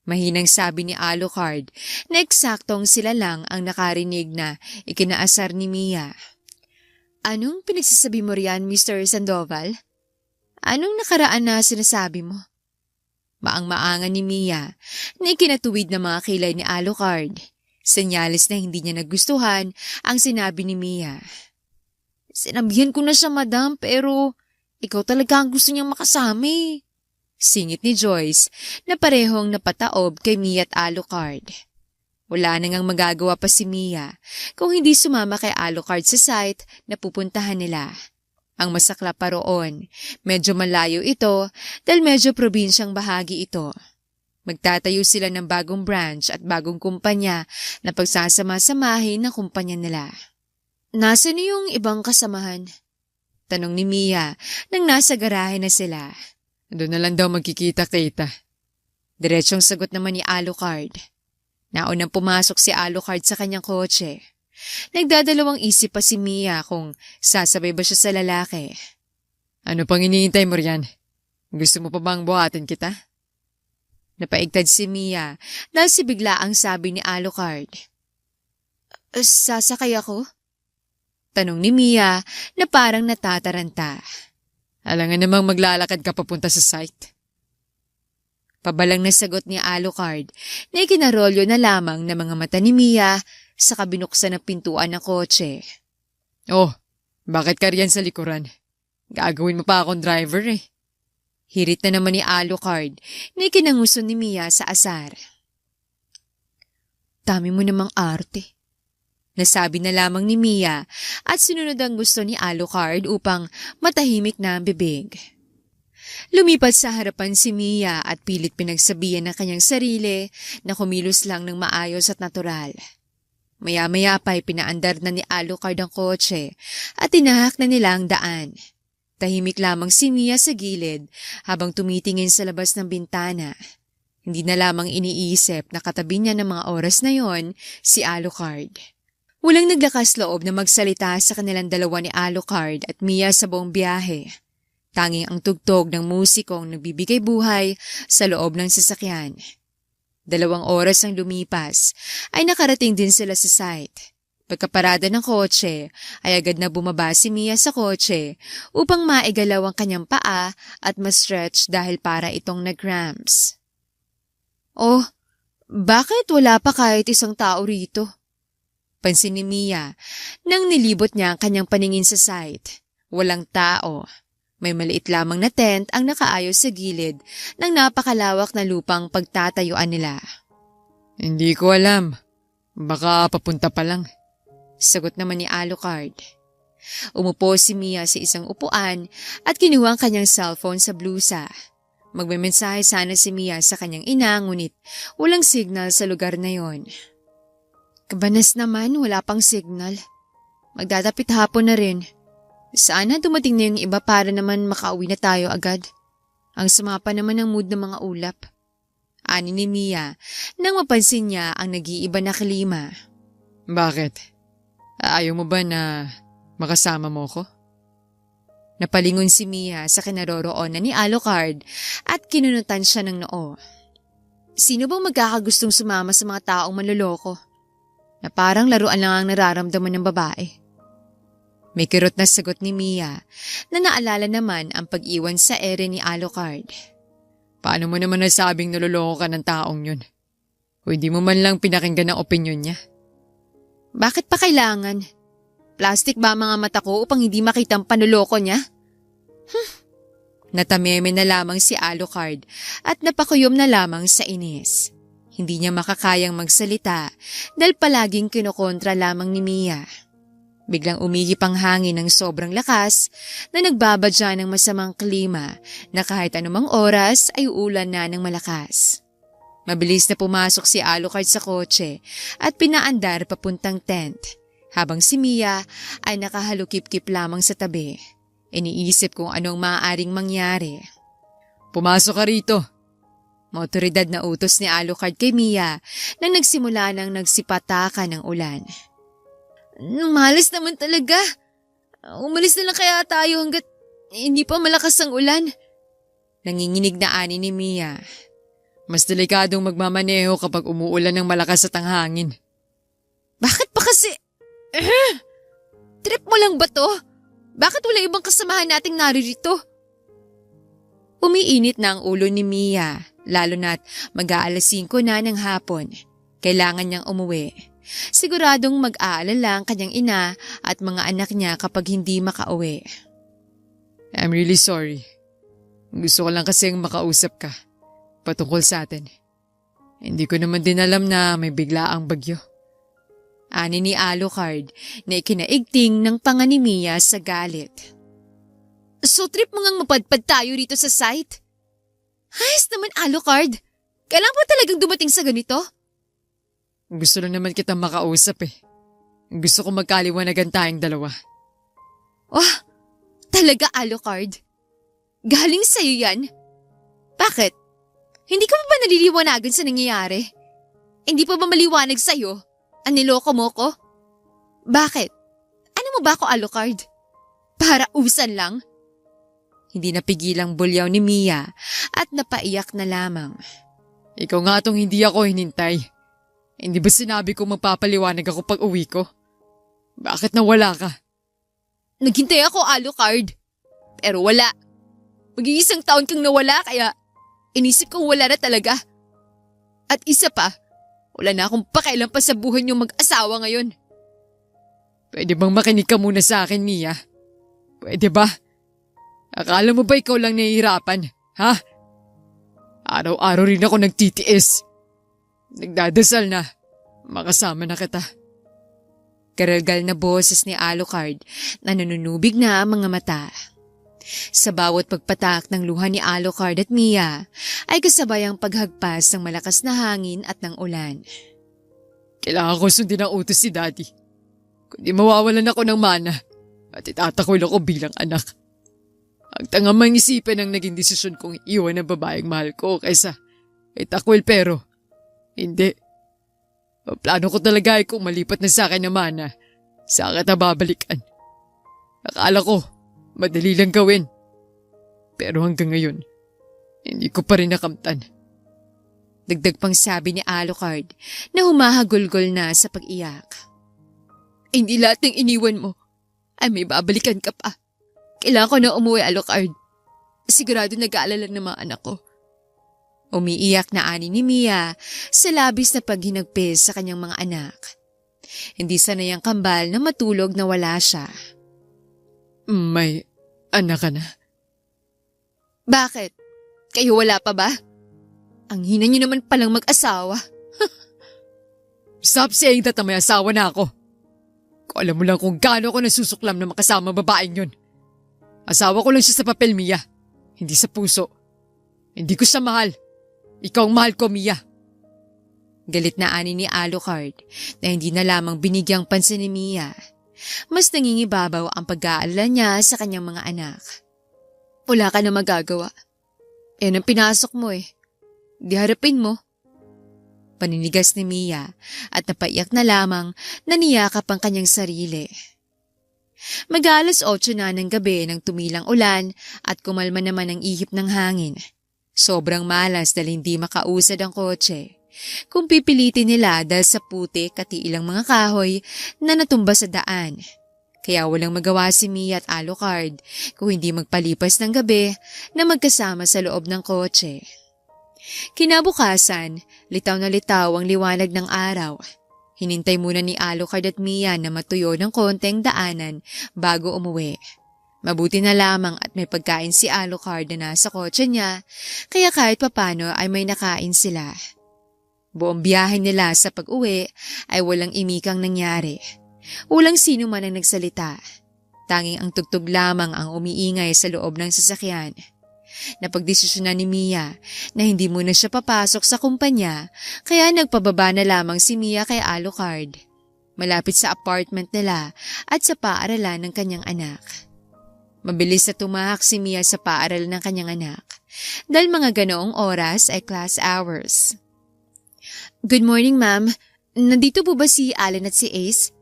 Mahinang sabi ni Alucard na eksaktong sila lang ang nakarinig na ikinaasar ni Mia. Anong pinagsasabi mo riyan, Mr. Sandoval? Anong nakaraan na sinasabi mo? Maang-maangan ni Mia na ikinatuwid ng mga kilay ni Alucard. Senyalis na hindi niya nagustuhan ang sinabi ni Mia. Sinabihan ko na siya, madam, pero ikaw talaga ang gusto niyang makasama eh. Singit ni Joyce na parehong napataob kay Mia at Alucard. Wala na ngang magagawa pa si Mia kung hindi sumama kay Alucard sa site na pupuntahan nila. Ang masakla pa roon, medyo malayo ito dahil medyo probinsyang bahagi ito. Magtatayo sila ng bagong branch at bagong kumpanya na pagsasama-samahin ng kumpanya nila. Nasaan yung ibang kasamahan? Tanong ni Mia nang nasa garahe na sila. Doon na lang daw magkikita-kita. Diretsyong sagot naman ni Alucard. Naunang pumasok si Alucard sa kanyang kotse. Nagdadalawang isip pa si Mia kung sasabay ba siya sa lalaki. Ano pang iniintay mo riyan? Gusto mo pa bang buhatin kita? Napaigtad si Mia dahil si bigla ang sabi ni Alucard. Sasakay ako? Tanong ni Mia na parang natataranta. Alangan namang maglalakad ka papunta sa site. Pabalang na sagot ni Alucard na ikinarolyo na lamang ng mga mata ni Mia sa kabinuksan ng pintuan ng kotse. Oh, bakit ka riyan sa likuran? Gagawin mo pa akong driver eh. Hirit na naman ni Alucard na ikinanguso ni Mia sa asar. Dami mo namang arte. Nasabi na lamang ni Mia at sinunod ang gusto ni Alucard upang matahimik na ang bibig. Lumipat sa harapan si Mia at pilit pinagsabihan ng kanyang sarili na kumilos lang ng maayos at natural. Maya-maya pa'y pinaandar na ni Alucard ang kotse at tinahak na nila ang daan. Tahimik lamang si Mia sa gilid habang tumitingin sa labas ng bintana. Hindi na lamang iniisip na katabi niya ng mga oras na yon si Alucard. Walang naglakas loob na magsalita sa kanilang dalawa ni Alucard at Mia sa buong biyahe. Tanging ang tugtog ng musikong nagbibigay buhay sa loob ng sasakyan. 2 oras ang lumipas ay nakarating din sila sa site. Pagkaparada ng kotse ay agad na bumaba si Mia sa kotse upang maigalaw ang kanyang paa at ma-stretch dahil para itong nag-cramps. Oh, bakit wala pa kahit isang tao rito? Pansin ni Mia nang nilibot niya ang kanyang paningin sa site. Walang tao. May maliit lamang na tent ang nakaayos sa gilid ng napakalawak na lupang pagtatayuan nila. Hindi ko alam. Baka papunta pa lang. Sagot naman ni Alucard. Umupo si Mia sa isang upuan at kinuha ang kanyang cellphone sa blusa. Magmemensahe sana si Mia sa kanyang ina ngunit walang signal sa lugar na yon. Kabanas naman, wala pang signal. Magdadapit hapon na rin. Sana dumating na yung iba para naman makauwi na tayo agad. Ang sama pa naman ang mood ng mga ulap. Ani ni Mia nang mapansin niya ang nag-iiba na klima. Bakit? Ayaw mo ba na makasama mo ko? Napalingon si Mia sa kinaroroonan ni Alucard at kinunutan siya ng noo. Sino bang magkakagustong sumama sa mga taong manloloko? Na parang laruan lang ang nararamdaman ng babae. May kirot na sagot ni Mia na naalala naman ang pag-iwan sa ere ni Alucard. Paano mo naman nasabing naloloko ka ng taong yun? O hindi mo man lang pinakinggan ang opinyon niya? Bakit pa kailangan? Plastic ba mga mata ko upang hindi makita ang panloloko niya? Natameme na lamang si Alucard at napakuyom na lamang sa inis. Hindi niya makakayang magsalita dahil palaging kinokontra lamang ni Mia. Biglang umihip ang hangin ng sobrang lakas na nagbabadya ng masamang klima na kahit anumang oras ay uulan na ng malakas. Mabilis na pumasok si Alucard sa kotse at pinaandar papuntang tent habang si Mia ay nakahalukip-kip lamang sa tabi. Iniisip kung anong maaaring mangyari. Pumasok ka rito. Motoridad na utos ni Alucard kay Mia nang nagsimula ng nagsipataka ng ulan. Malas naman talaga. Umalis na lang kaya tayo hanggat hindi pa malakas ang ulan. Nanginginig na ani ni Mia. Mas delikadong magmamaneho kapag umuulan ng malakas at ang hangin. Bakit pa kasi? Trip mo lang ba to? Bakit wala ibang kasamahan nating naririto? Umiinit na ang ulo ni Mia, lalo na't mag-aalas 5 na ng hapon. Kailangan niyang umuwi. Siguradong mag-aalala ang kanyang ina at mga anak niya kapag hindi makauwi. I'm really sorry. Gusto ko lang kasing makausap ka patungkol sa atin. Hindi ko naman din alam na may biglaang bagyo. Ani ni Alucard na ikinaigting ng panga ni Mia sa galit. So trip mo ngang mapadpad tayo rito sa site? Hayos naman Alucard. Kailan ba talagang dumating sa ganito? Gusto lang naman kitang makausap eh. Gusto ko magkaliwanagan tayong dalawa. Oh, talaga Alucard? Galing sa'yo yan? Bakit? Hindi ka ba naliliwanagan sa nangyayari? Hindi pa ba maliwanag sa'yo? Ang niloko mo ko? Bakit? Ano mo ba ako Alucard? Para usan lang? Hindi napigilang bulyaw ni Mia at napaiyak na lamang. Ikaw nga tong hindi ako hinintay. Hindi ba sinabi ko magpapaliwanag ako pag uwi ko? Bakit nawala ka? Naghintay ako Alucard. Pero wala. Mag-iisang taon kang nawala kaya inisip kong wala na talaga. At isa pa, wala na akong pakialam pa sa buhay niyong mag-asawa ngayon. Pwede bang makinig ka muna sa akin, Mia? Pwede ba? Akala mo ba ikaw lang nahihirapan, ha? Araw-araw rin ako nagtitiis. Nagdadasal na. Makasama na kita. Karalgal na boses ni Alucard na nanunubig na ang mga mata. Sa bawat pagpatak ng luha ni Alucard at Mia ay kasabay ang paghagpas ng malakas na hangin at ng ulan. Kailangan ko sundin ang utos si Daddy. Kundi mawawalan ako ng mana at itatakwil ako bilang anak. Ang tanga mang isipin ang naging desisyon kong iwan ang babaeng mahal ko kaysa itakwil pero hindi. Ang plano ko talaga ay kung malipat na sa akin ang mana, sa kita babalikan. Akala ko madali lang gawin. Pero hanggang ngayon, hindi ko pa rin nakamtan. Dagdag pang sabi ni Alucard na humahagulgol na sa pag-iyak. Hindi lahat ng iniwan mo ay may babalikan ka pa. Kailangan ko na umuwi, Alucard. Sigurado nag-aalala ng mga anak ko. Umiiyak na ani ni Mia sa labis na paghinagpis sa kanyang mga anak. Hindi sanay ang kambal na matulog na wala siya. May anak ka na? Bakit? Kayo wala pa ba? Ang hina niyo naman palang mag-asawa. Stop saying that na may asawa na ako. Kung alam mo lang kung gaano ako nasusuklam na makasama babaeng yun. Asawa ko lang siya sa papel, Mia. Hindi sa puso. Hindi ko siya mahal. Ikaw ang mahal ko, Mia. Galit na ani ni Alucard na hindi na lamang binigyang pansin ni Mia. Mas nangingibabaw ang pag-aalala niya sa kanyang mga anak. Wala ka na magagawa. Yan ang pinasok mo eh. Di harapin mo. Paninigas ni Mia at napaiyak na lamang na niyakap ang kanyang sarili. Mag-aalas 8 na ng gabi nang tumilang ulan at kumalma naman ang ihip ng hangin. Sobrang malas dahil hindi makausad ang kotse. Kung pipilitin nila dahil sa putik at ilang mga kahoy na natumba sa daan. Kaya walang magawa si Mia at Alucard kung hindi magpalipas ng gabi na magkasama sa loob ng kotse. Kinabukasan, litaw na litaw ang liwanag ng araw. Hinintay muna ni Alucard at Mia na matuyo ng konteng daanan bago umuwi. Mabuti na lamang at may pagkain si Alucard na nasa kotse niya, kaya kahit papano ay may nakain sila. Buong biyahe nila sa pag-uwi ay walang imikang nangyari. Walang sino man ang nagsalita. Tanging ang tugtog lamang ang umiingay sa loob ng sasakyan. Napagdesisyonan ni Mia na hindi muna siya papasok sa kumpanya kaya nagpababa na lamang si Mia kay Alucard. Malapit sa apartment nila at sa paaralan ng kanyang anak. Mabilis na tumahak si Mia sa paaralan ng kanyang anak dahil mga ganoong oras ay class hours. Good morning, ma'am. Nandito po ba si Allen at si Ace?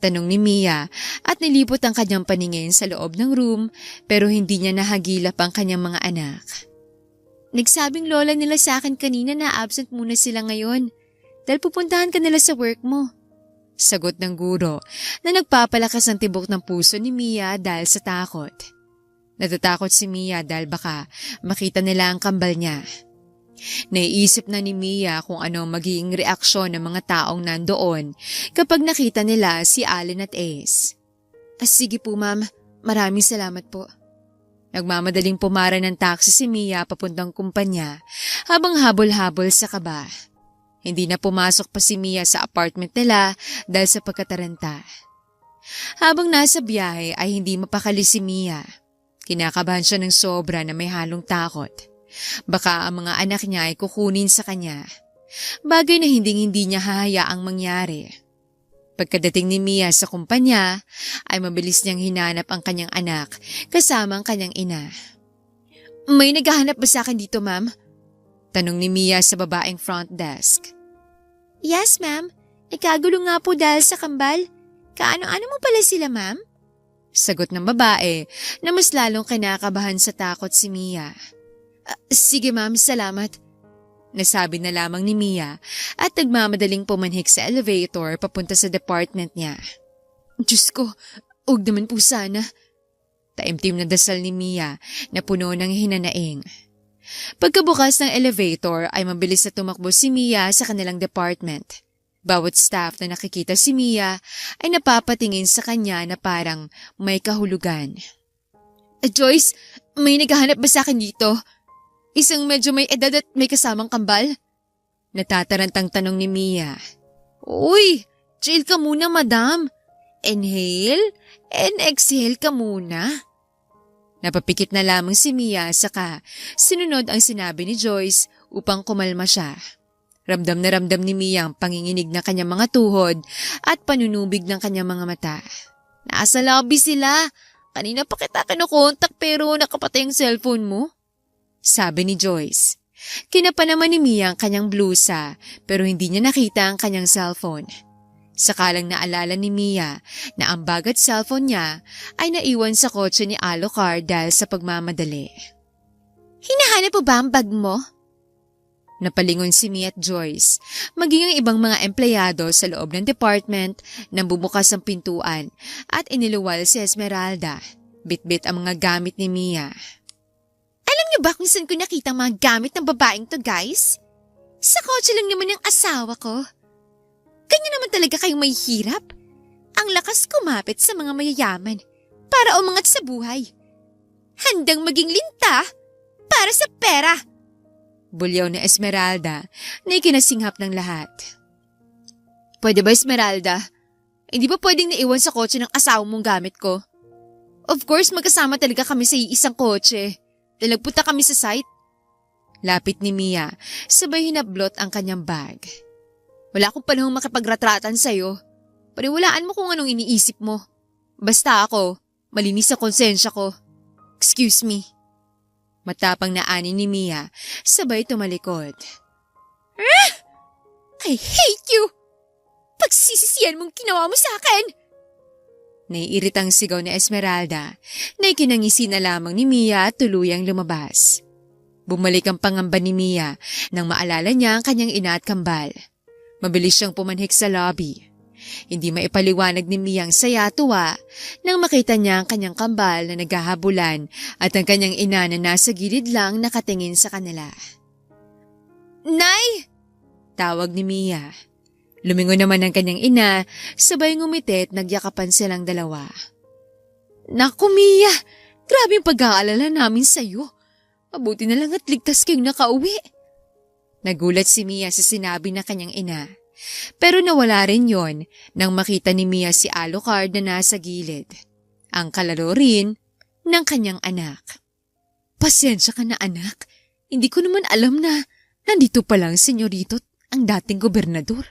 Tanong ni Mia at nilipot ang kanyang paningin sa loob ng room pero hindi niya nahagilap ang kanyang mga anak. Nagsabing lola nila sa akin kanina na absent muna sila ngayon dahil pupuntahan ka nila sa work mo. Sagot ng guro na nagpapalakas ang tibok ng puso ni Mia dahil sa takot. Natatakot si Mia dahil baka makita nila ang kambal niya. Naiisip na ni Mia kung ano magiging reaksyon ng mga taong nandoon kapag nakita nila si Allen at Ace. Sige po ma'am, maraming salamat po. Nagmamadaling pumara ng taxi si Mia papuntang kumpanya habang habol-habol sa kaba. Hindi na pumasok pa si Mia sa apartment nila dahil sa pagkataranta. Habang nasa biyahe ay hindi mapakali si Mia. Kinakabahan siya ng sobra na may halong takot. Baka ang mga anak niya ay kukunin sa kanya. Bagay na hindi niya hahayaang mangyari. Pagkadating ni Mia sa kumpanya, ay mabilis niyang hinanap ang kanyang anak kasama ang kanyang ina. May naghahanap ba sa akin dito, ma'am? Tanong ni Mia sa babaeng front desk. Yes, ma'am. Nagkagulo nga po dahil sa kambal. Kaano-ano mo pala sila, ma'am? Sagot ng babae na mas lalong kinakabahan sa takot si Mia. Sige ma'am, salamat. Nasabi na lamang ni Mia at nagmamadaling pumanhik sa elevator papunta sa department niya. Diyos ko, huwag naman po sana. Taimtim na dasal ni Mia na puno ng hinanaing. Pagkabukas ng elevator ay mabilis na tumakbo si Mia sa kanilang department. Bawat staff na nakikita si Mia ay napapatingin sa kanya na parang may kahulugan. Joyce, may naghahanap ba sa akin dito? Isang medyo may edad at may kasamang kambal? Natatarantang tanong ni Mia. Uy, chill ka muna madam. Inhale and exhale ka muna. Napapikit na lamang si Mia saka sinunod ang sinabi ni Joyce upang kumalma siya. Ramdam na ramdam ni Mia ang panginginig ng kanyang mga tuhod at panunubig ng kanyang mga mata. Nasa lobby sila. Kanina pa kita kinukontak pero nakapatay ang cellphone mo. Sabi ni Joyce. Kinapa naman ni Mia ang kanyang blusa pero hindi niya nakita ang kanyang cellphone. Sakalang naalala ni Mia na ang bag at cellphone niya ay naiwan sa kotse ni Alucard dahil sa pagmamadali. Hinahanap mo ba ang bag mo? Napalingon si Mia at Joyce, maging ang ibang mga empleyado sa loob ng department nang bumukas ang pintuan at iniluwal si Esmeralda. Bitbit ang mga gamit ni Mia. Alam niyo ba kung saan ko nakita ang mga gamit ng babaeng to, guys? Sa kotse lang naman ng asawa ko. Ganyan naman talaga kayong may hirap. Ang lakas kumapit sa mga mayayaman para umangat sa buhay. Handang maging linta para sa pera. Bulyaw na Esmeralda na ikinasinghap ng lahat. Pwede ba, Esmeralda? Hindi ba pwedeng naiwan sa kotse ng asawa mong gamit ko? Of course, magkasama talaga kami sa iisang kotse. Nagpunta kami sa site. Lapit ni Mia, sabay hinablot ang kanyang bag. Wala akong panahong makipagretratan sa'yo. Paniwalaan mo kung anong iniisip mo. Basta ako, malinis sa konsensya ko. Excuse me. Matapang na ani ni Mia, sabay tumalikod. I hate you! Pagsisisihan mong ginawa mo sa akin! Naiiritang sigaw ni Esmeralda na ikinangisi na lamang ni Mia at tuluyang lumabas. Bumalik ang pangamba ni Mia nang maalala niya ang kanyang ina at kambal. Mabilis siyang pumanhik sa lobby. Hindi maipaliwanag ni Mia ang saya-tuwa nang makita niya ang kanyang kambal na naghahabulan at ang kanyang ina na nasa gilid lang nakatingin sa kanila. Nay! Tawag ni Mia. Lumingon naman ang kanyang ina, sabay ngumiti at nagyakapan silang dalawa. Naku Mia, grabe yung pag-aalala namin sa'yo. Mabuti na lang at ligtas kayong nakauwi. Nagulat si Mia sa sinabi na kanyang ina. Pero nawala rin yon nang makita ni Mia si Alucard na nasa gilid. Ang kalaro rin ng kanyang anak. Pasensya ka na anak, hindi ko naman alam na nandito pa lang senyorito ang dating gobernador.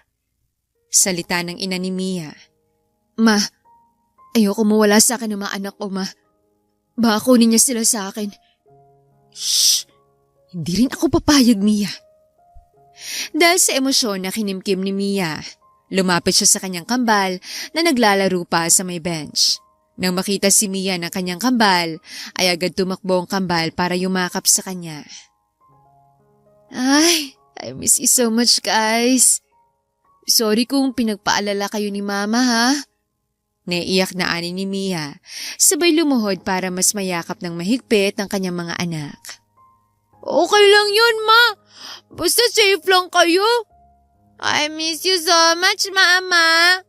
Salita ng ina ni Mia. Ma, ayoko mawala sa akin ng mga anak ko, ma. Baka kunin niya sila sa akin. Shh! Hindi rin ako papayag, Mia. Dahil sa emosyon na kinimkim ni Mia, Lumapit siya sa kanyang kambal na naglalaro pa sa may bench. Nang makita si Mia ng kanyang kambal, ay agad tumakbo ang kambal para yumakap sa kanya. Ay, I miss you so much, guys. Sorry kung pinagpaalala kayo ni Mama, ha? Naiiyak na ani ni Mia, sabay lumuhod para mas mayakap ng mahigpit ang kanyang mga anak. Okay lang yun, Ma. Basta safe lang kayo. I miss you so much, Mama.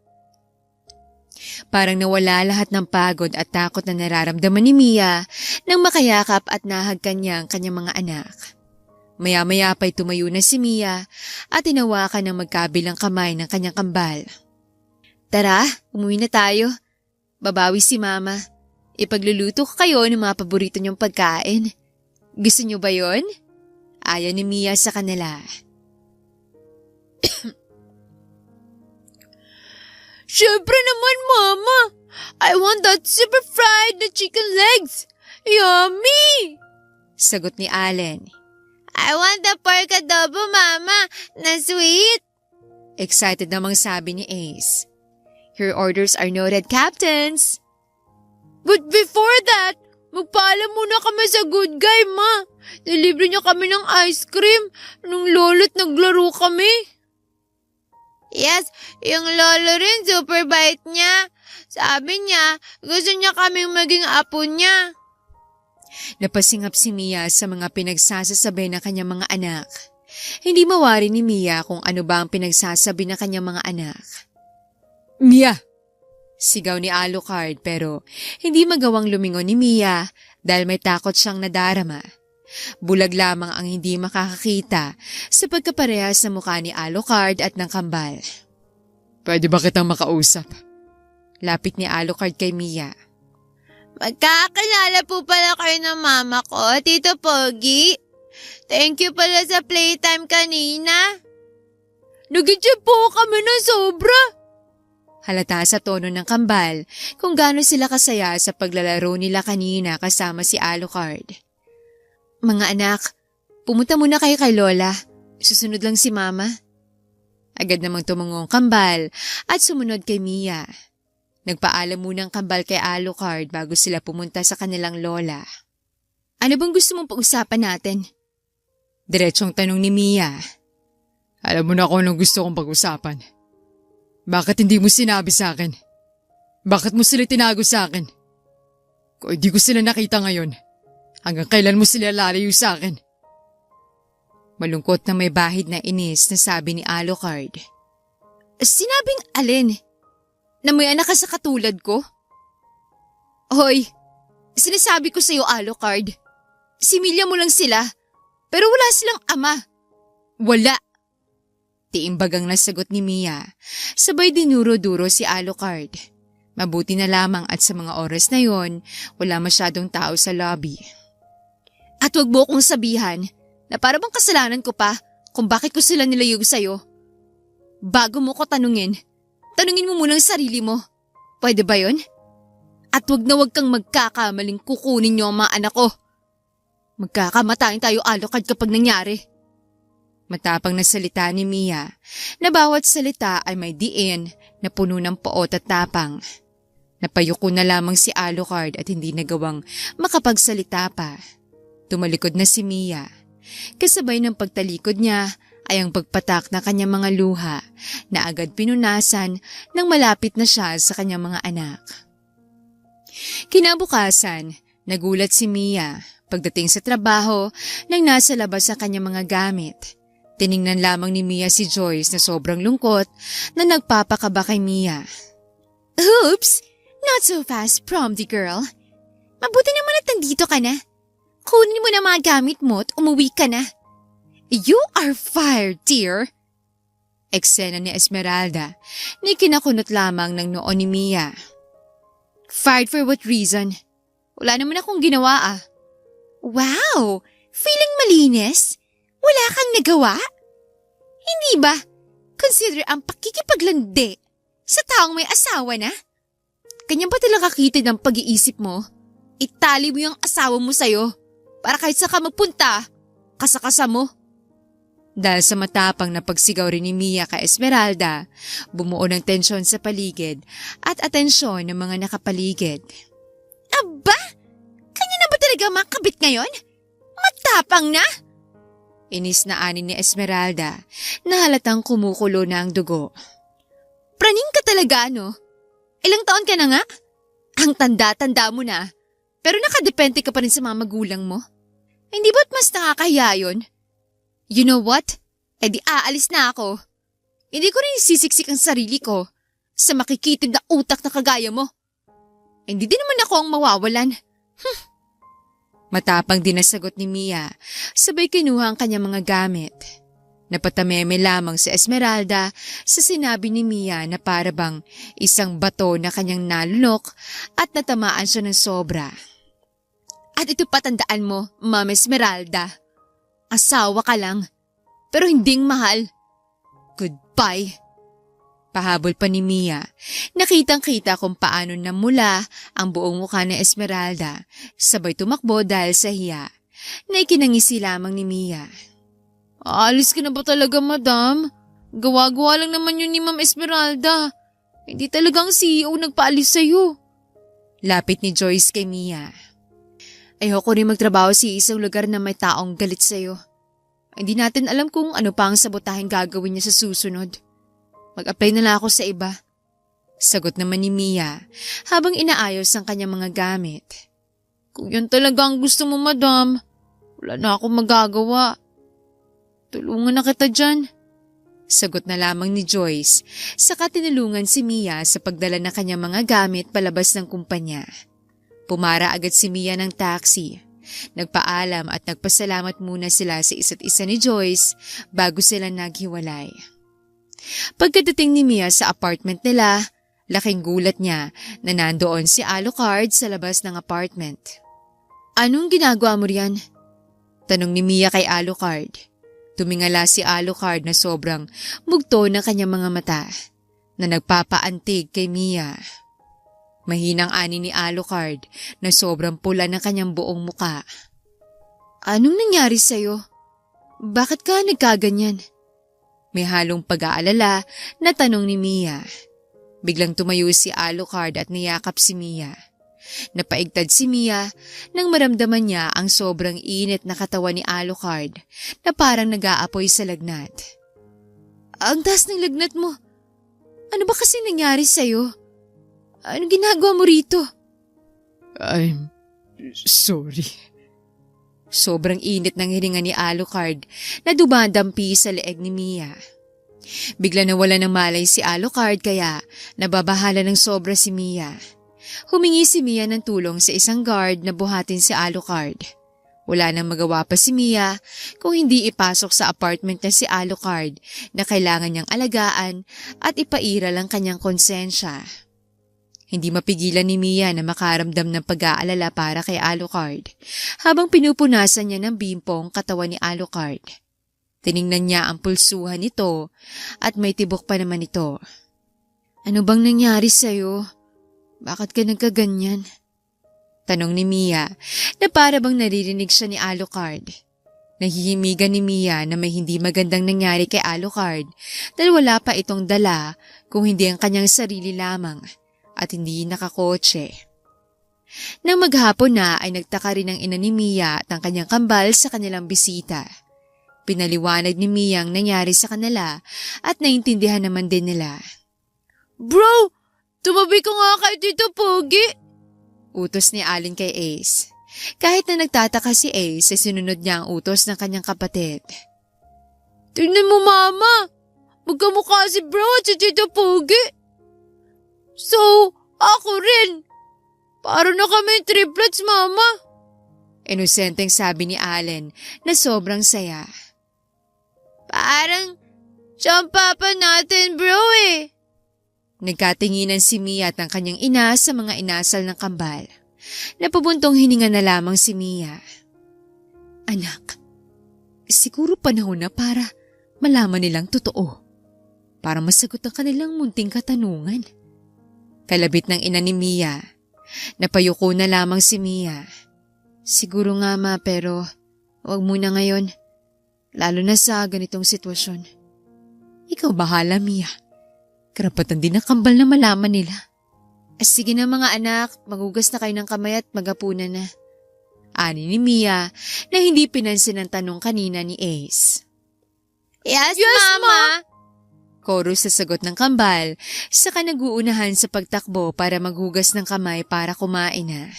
Parang nawala lahat ng pagod at takot na nararamdaman ni Mia nang makayakap at nahagkan niya ang kanyang mga anak. Maya-maya pa'y tumayo na si Mia at tinawakan ng magkabilang kamay ng kanyang kambal. Tara, umuwi na tayo. Babawi si Mama. Ipagluluto ko kayo ng mga paborito niyong pagkain. Gusto niyo ba yon? Ayaw ni Mia sa kanila. Siyempre naman, Mama! I want that super fried na chicken legs! Yummy! Sagot ni Allen. I want the pork adobo, Mama, na sweet! Excited namang sabi ni Ace. Your orders are noted, Captains. But before that, magpaalam muna kami sa good guy, Ma. Nilibre niya kami ng ice cream nung lolo't naglaro kami. Yes, yung lolo rin super bait niya. Sabi niya, gusto niya kaming maging apo niya. Napasingap si Mia sa mga pinagsasasabi ng kanyang mga anak. Hindi mawari ni Mia kung ano ba ang pinagsasabi ng kanyang mga anak. Mia! Sigaw ni Alucard pero hindi magawang lumingon ni Mia dahil may takot siyang nadarama. Bulag lamang ang hindi makakakita sa pagkaparehas sa mukha ni Alucard at ng kambal. Pwede ba kitang makausap? Lapit ni Alucard kay Mia. Magkakilala po pala kayo ng mama ko, Tito Pogi. Thank you pala sa playtime kanina. Nag-enjoy po kami ng sobra. Halata sa tono ng kambal kung gaano sila kasaya sa paglalaro nila kanina kasama si Alucard. Mga anak, pumunta muna kayo kay Lola. Susunod lang si Mama. Agad namang tumango ang kambal at sumunod kay Mia. Nagpaalam muna ang kambal kay Alucard bago sila pumunta sa kanilang lola. Ano bang gusto mong pag-usapan natin? Diretsong tanong ni Mia. Alam mo na kung anong gusto kong pag-usapan. Bakit hindi mo sinabi sa akin? Bakit mo sila tinago sa akin? Kung hindi ko sila nakita ngayon, hanggang kailan mo sila lalayo sa akin? Malungkot na may bahid na inis na sabi ni Alucard. Sinabing alin? Na may anak ka sa katulad ko? Hoy, sinasabi ko sa'yo, Alucard. Similya mo lang sila, pero wala silang ama. Wala. Tiimbagang nasagot ni Mia. Sabay dinuro-duro si Alucard. Mabuti na lamang at sa mga oras na yon, wala masyadong tao sa lobby. At wag mo kong sabihan na para bang kasalanan ko pa kung bakit ko sila nilayog sa'yo. Bago mo ko tanungin mo muna ang sarili mo. Pwede ba yon? At wag na wag kang magkakamaling kukunin niyo ang mga anak ko. Magkakamatayin tayo, Alucard, kapag nangyari. Matapang na salita ni Mia na bawat salita ay may diin na puno ng poot at tapang. Napayuko na lamang si Alucard at hindi nagawang makapagsalita pa. Tumalikod na si Mia. Kasabay ng pagtalikod niya ay ang pagpatak na kanyang mga luha na agad pinunasan nang malapit na siya sa kanyang mga anak. Kinabukasan, nagulat si Mia pagdating sa trabaho nang nasa labas ang kanyang mga gamit. Tiningnan lamang ni Mia si Joyce na sobrang lungkot na nagpapakaba kay Mia. Oops! Not so fast, Promdi girl. Mabuti naman at nandito ka na. Kunin mo na mga gamit mo at umuwi ka na. You are fired, dear. Eksena ni Esmeralda na kinakunot lamang ng noo ni Mia. Fired for what reason? Wala naman akong ginawa ah. Wow! Feeling malinis? Wala kang nagawa? Hindi ba? Consider ang pakikipaglandi sa taong may asawa na? Kanyang ba talaga kitid ang pag-iisip mo? Itali mo yung asawa mo sa'yo para kahit saan ka magpunta, kasakasa mo. Dahil sa matapang na pagsigaw rin ni Mia kay Esmeralda, bumuo ng tensyon sa paligid at atensyon ng mga nakapaligid. Aba! Kanya na ba talaga makabit ngayon? Matapang na! Inis na ani ni Esmeralda na halatang kumukulo na ang dugo. Praning ka talaga, no? Ilang taon ka na nga? Ang tanda-tanda mo na. Pero nakadepende ka pa rin sa mga magulang mo. Hindi ba't mas nakakahiya yun? You know what? Eh di aalis na ako. Hindi ko rin sisiksik ang sarili ko sa makikitid na utak na kagaya mo. Hindi din naman ako ang mawawalan. Matapang din nasagot ni Mia, sabay kinuha ang kanyang mga gamit. Napatameme lamang si Esmeralda sa sinabi ni Mia na para bang isang bato na kanyang nalunok at natamaan siya ng sobra. At ito patandaan mo, Ma'am Esmeralda. Asawa ka lang, pero hinding mahal. Goodbye. Pahabol pa ni Mia. Nakitang-kita kung paano namula ang buong mukha ni Esmeralda, sabay tumakbo dahil sa hiya. Na ikinangisi lamang ni Mia. Aalis ka na ba talaga, madam? Gawa-gawa lang naman yun ni Ma'am Esmeralda. Hindi talagang CEO nagpaalis sa'yo. Lapit ni Joyce kay Mia. Ayoko rin magtrabaho sa isang lugar na may taong galit sa'yo. Hindi natin alam kung ano pa ang sabotaheng gagawin niya sa susunod. Mag-apply na lang ako sa iba. Sagot naman ni Mia habang inaayos ang kanyang mga gamit. Kung yan talaga ang gusto mo, madam, wala na akong magagawa. Tulungan na kita dyan. Sagot na lamang ni Joyce, saka tinulungan si Mia sa pagdala ng kanyang mga gamit palabas ng kumpanya. Pumara agad si Mia ng taxi. Nagpaalam at nagpasalamat muna sila sa isa't isa ni Joyce bago sila naghiwalay. Pagkadating ni Mia sa apartment nila, laking gulat niya na nandoon si Alucard sa labas ng apartment. Anong ginagawa mo riyan? Tanong ni Mia kay Alucard. Tumingala si Alucard na sobrang mugto ng kanyang mga mata na nagpapaantig kay Mia. Mahinang ani ni Alucard na sobrang pula ng kanyang buong muka. Anong nangyari sa'yo? Bakit ka nagkaganyan? May halong pag-aalala na tanong ni Mia. Biglang tumayo si Alucard at niyakap si Mia. Napaigtad si Mia nang maramdaman niya ang sobrang init na katawan ni Alucard na parang nag-aapoy sa lagnat. Ang taas ng lagnat mo. Ano ba kasi nangyari sa'yo? Anong ginagawa mo rito? I'm sorry. Sobrang init ng hininga ni Alucard na dumadampi sa leeg ni Mia. Bigla nawala ng malay si Alucard kaya nababahala ng sobra si Mia. Humingi si Mia ng tulong sa isang guard na buhatin si Alucard. Wala nang magawa pa si Mia kung hindi ipasok sa apartment niya si Alucard na kailangan niyang alagaan at ipairal ang kanyang konsensya. Hindi mapigilan ni Mia na makaramdam ng pag-aalala para kay Alucard habang pinupunasan niya ng bimpong katawan ni Alucard. Tiningnan niya ang pulsuhan nito at may tibok pa naman ito. Ano bang nangyari sa'yo? Bakit ka nagkaganyan? Tanong ni Mia na para bang naririnig siya ni Alucard. Nahihimigan ni Mia na may hindi magandang nangyari kay Alucard dahil wala pa itong dala kung hindi ang kanyang sarili lamang at hindi nakakotse. Nang maghapon na ay nagtaka rin ang ina ni Mia at ang kanyang kambal sa kanilang bisita. Pinaliwanag ni Mia ang nangyari sa kanila at naintindihan naman din nila. Bro! Tumabi ka nga kay Tito Pogi! Utos ni Alin kay Ace. Kahit na nagtataka si Ace ay sinunod niya ang utos ng kanyang kapatid. Tingnan mo, Mama! Magkamukha si Bro at si Tito Pogi! So, ako rin. Para na kami triplets, Mama. Inosenteng sabi ni Allen na sobrang saya. Parang siya ang papa natin, bro eh. Nagkatinginan si Mia at ang kanyang ina sa mga inasal ng kambal. Napabuntong hininga na lamang si Mia. Anak, siguro panahon na para malaman nilang totoo. Para masagot ang kanilang munting katanungan. Kalabit ng ina ni Mia. Napayuko na lamang si Mia. Siguro nga, Ma, pero wag muna ngayon. lalo na sa ganitong sitwasyon. Ikaw bahala, Mia. Karapatan din ng kambal na malaman nila. Sige na mga anak, maghugas na kayo ng kamay at maghapunan na. Ani ni Mia na hindi pinansin ang tanong kanina ni Ace. Yes, Mama! Chorus sa sagot ng kambal, saka nag-uunahan sa pagtakbo para maghugas ng kamay para kumain na.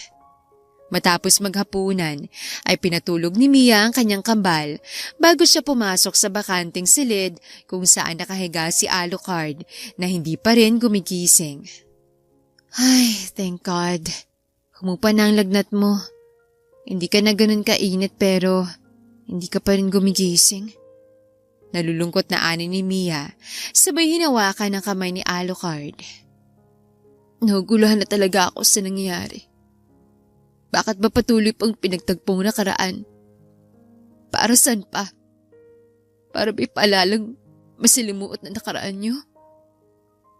Matapos maghapunan, ay pinatulog ni Mia ang kanyang kambal bago siya pumasok sa bakanting silid kung saan nakahiga si Alucard na hindi pa rin gumigising. Ay, thank God. Humupa na ang lagnat mo. Hindi ka na ganun kainit pero hindi ka pa rin gumigising. Nalulungkot na ani ni Mia, sabay hinawakan ang kamay ni Alucard. Naguguluhan na talaga ako sa nangyayari. Bakit ba patuloy pang pinagtagpong nakaraan? Para saan pa? Para ba ipalalang masilimuot na nakaraan niyo?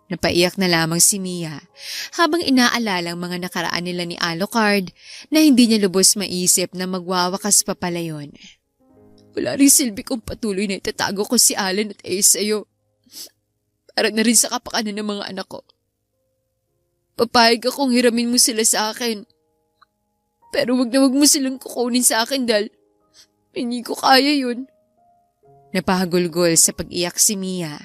Napaiyak na lamang si Mia habang inaalala ang mga nakaraan nila ni Alucard na hindi niya lubos maisip na magwawakas pa pala yun. Wala rin silbi kung patuloy na itatago ko si Alan at Ace sa'yo. Para na rin sa kapakanan ng mga anak ko. Papayag akong hiramin mo sila sa akin. Pero wag na wag mo silang kukunin sa akin dahil hindi ko kaya yun. Napahagulgol sa pag-iyak si Mia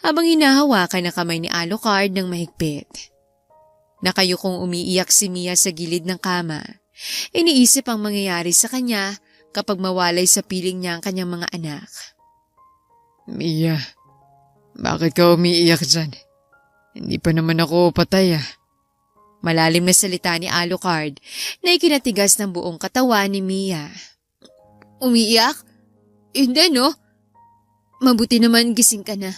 habang hinahawakan ang kamay ni Alucard ng mahigpit. Nakayukong umiiyak si Mia sa gilid ng kama. Iniisip ang mangyayari sa kanya kapag mawalay sa piling niya ang kanyang mga anak. Mia, bakit ka umiiyak dyan? Hindi pa naman ako patay Malalim na salita ni Alucard na ikinatigas ng buong katawan ni Mia. Umiiyak? Hindi no? Mabuti naman gising ka na.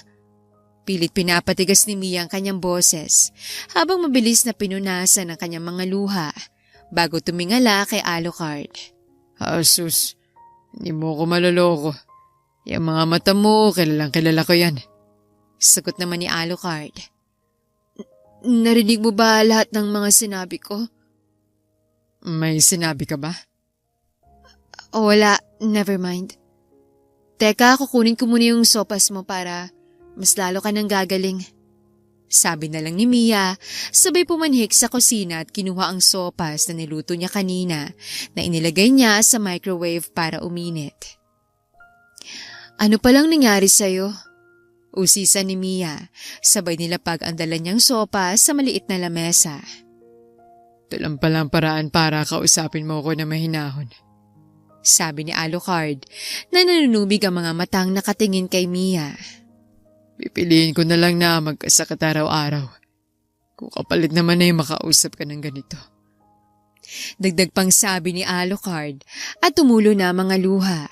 Pilit pinapatigas ni Mia ang kanyang boses habang mabilis na pinunasan ang kanyang mga luha bago tumingala kay Alucard. Asus, hindi mo ko maloloko. Yung mga mata mo, kilalang kilala ko yan. Sagot naman ni Alucard. Narinig mo ba lahat ng mga sinabi ko? May sinabi ka ba? Wala, never mind. Teka, kukunin ko muna yung sopas mo para mas lalo ka nang gagaling. Sabi na lang ni Mia, sabay pumanhik sa kusina at kinuha ang sopas na niluto niya kanina na inilagay niya sa microwave para uminit. Ano palang nangyari sa'yo? Usisa ni Mia, sabay nilapag ang dala niyang sopas sa maliit na lamesa. Ito lang palang paraan para kausapin mo ko na mahinahon. Sabi ni Alucard na nanunubig ang mga matang nakatingin kay Mia. Pipiliin ko na lang na magkasakit araw-araw. Kung kapalit naman na yung makausap ka ng ganito. Dagdag pang sabi ni Alucard at tumulo na mga luha.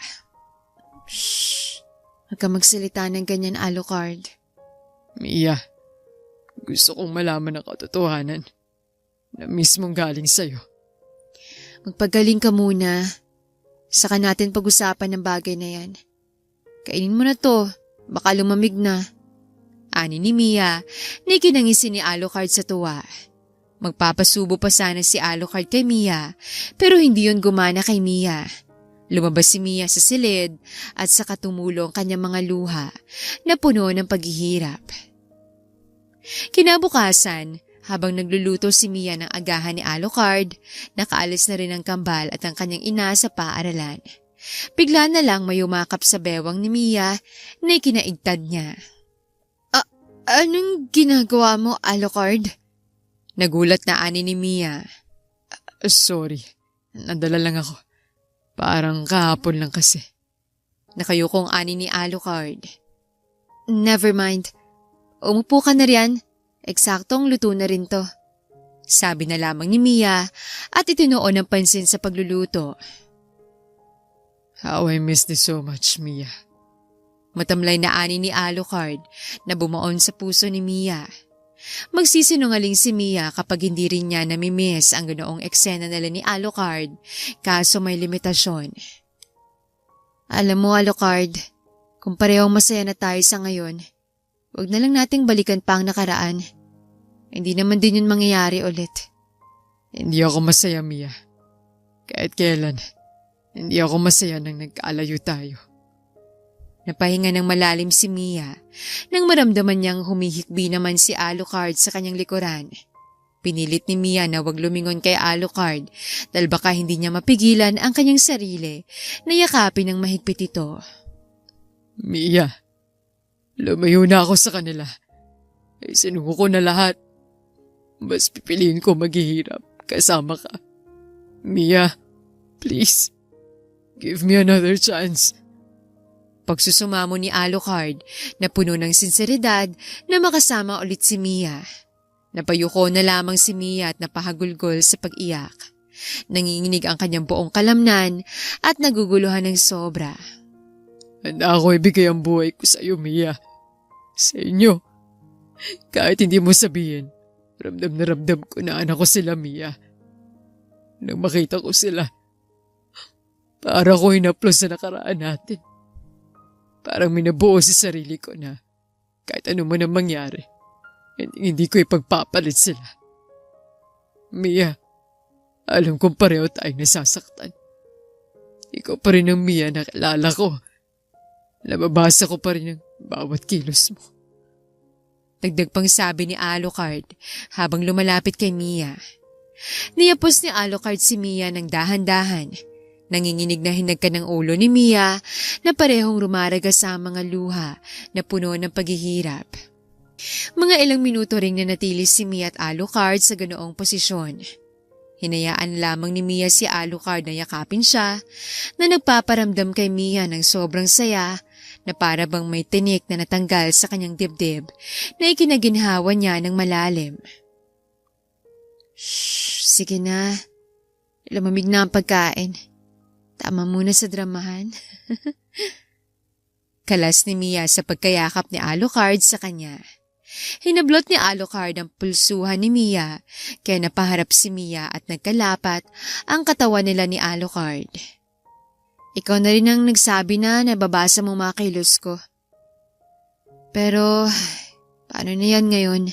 Shhh! Huwag ka magsalita ng ganyan, Alucard. Mia, gusto kong malaman ang katotohanan na mismong galing sa'yo. Magpagaling ka muna. Saka natin pag-usapan ng bagay na yan. Kainin mo na to, baka lumamig na. Ani ni Mia na ikinangisi ni Alucard sa tuwa. Magpapasubo pa sana si Alucard kay Mia pero hindi yon gumana kay Mia. Lumabas si Mia sa silid at saka tumulong kanyang mga luha na puno ng paghihirap. Kinabukasan, habang nagluluto si Mia ng agahan ni Alucard, nakaalis na rin ang kambal at ang kanyang ina sa paaralan. Bigla na lang may umakap sa bewang ni Mia na ikinaigtad niya. Anong ginagawa mo, Alucard? Nagulat na ani ni Mia. Sorry, nadala lang ako. Parang kahapon lang kasi. Nakayukong ani ni Alucard. Never mind. Umupo ka na riyan. Eksaktong luto na rin to. Sabi na lamang ni Mia at itinuon ng pansin sa pagluluto. How I miss this so much, Mia. Matamlay na ani ni Alucard na bumaon sa puso ni Mia. Magsisinungaling si Mia kapag hindi rin niya namimiss ang ganoong eksena nila ni Alucard, kaso may limitasyon. Alam mo, Alucard, kung parehong masaya na tayo sa ngayon, huwag na lang nating balikan pa ang nakaraan. Hindi naman din yun mangyayari ulit. Hindi ako masaya, Mia. Kahit kailan, hindi ako masaya nang nagkaalayo tayo. Napahinga ng malalim si Mia nang maramdaman niyang humihikbi naman si Alucard sa kanyang likuran. Pinilit ni Mia na wag lumingon kay Alucard dahil baka hindi niya mapigilan ang kanyang sarili na yakapin ng mahigpit ito. Mia, lumayo na ako sa kanila. Isinuko ko na lahat. Mas pipiliin ko maghihirap kasama ka. Mia, please, give me another chance. Pagsusumamo ni Alucard na puno ng sinseridad na makasama ulit si Mia. Napayuko na lamang si Mia at napahagulgol sa pag-iyak. Nanginginig ang kanyang buong kalamnan at naguguluhan ng sobra. Handa ako ibigay ang buhay ko sa iyo, Mia. Sa inyo. Kahit hindi mo sabihin, ramdam na ramdam ko na anak ko sila, Mia. Nang makita ko sila, para ko hinaplos sa nakaraan natin. Parang minabuo sa sarili ko na kahit ano man ang mangyari, hindi ko ipagpapalit sila. Mia, alam kong pareho tayong nasasaktan. Ikaw pa rin ang Mia na kilala ko. Nababasa ko pa rin ang bawat kilos mo. Dagdag pang sabi ni Alucard habang lumalapit kay Mia. Niyapos ni Alucard si Mia ng dahan-dahan. Nanginginig na hinagka ng ulo ni Mia na parehong rumaragas sa mga luha na puno ng paghihirap. Mga ilang minuto ring nanatili si Mia at Alucard sa ganoong posisyon. Hinayaan lamang ni Mia si Alucard na yakapin siya na nagpaparamdam kay Mia ng sobrang saya na para bang may tinik na natanggal sa kanyang dibdib na ikinaginhawa niya ng malalim. Shh, sige na. Lamamig na ang pagkain. Tama muna sa dramahan. Kalas ni Mia sa pagkayakap ni Alucard sa kanya. Hinablot ni Alucard ang pulsuhan ni Mia kaya napaharap si Mia at nagkalapat ang katawan nila ni Alucard. Ikaw na rin ang nagsabi na nababasa mo mga kilos ko. Pero, paano na yan ngayon?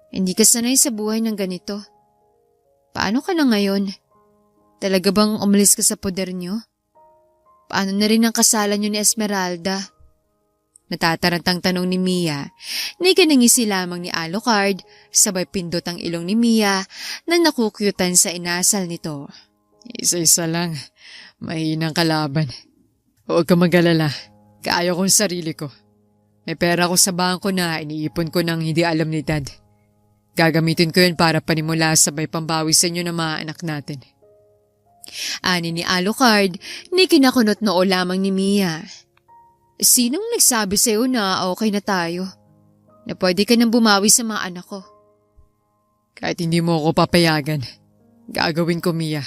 Hindi ka sanay sa buhay ng ganito. Paano ka na ngayon? Talaga bang umalis ka sa poder niyo? Paano na rin ang kasalan niyo ni Esmeralda? Natatarantang tanong ni Mia na ikinangisi lamang ni Alucard sabay pindot ang ilong ni Mia na nakukyutan sa inasal nito. Isa-isa lang. Mahinang kalaban. Huwag ka mag-alala. Kaya kong sarili ko. May pera ko sa bangko na iniipon ko nang hindi alam ni Dad. Gagamitin ko yun para panimula sabay pambawi sa inyo ng mga anak natin. Ani ni Alucard ni kinakunot noo lamang ni Mia. Sinong nagsabi sa'yo na okay na tayo? Na pwede ka nang bumawi sa mga anak ko? Kahit hindi mo ako papayagan, gagawin ko, Mia.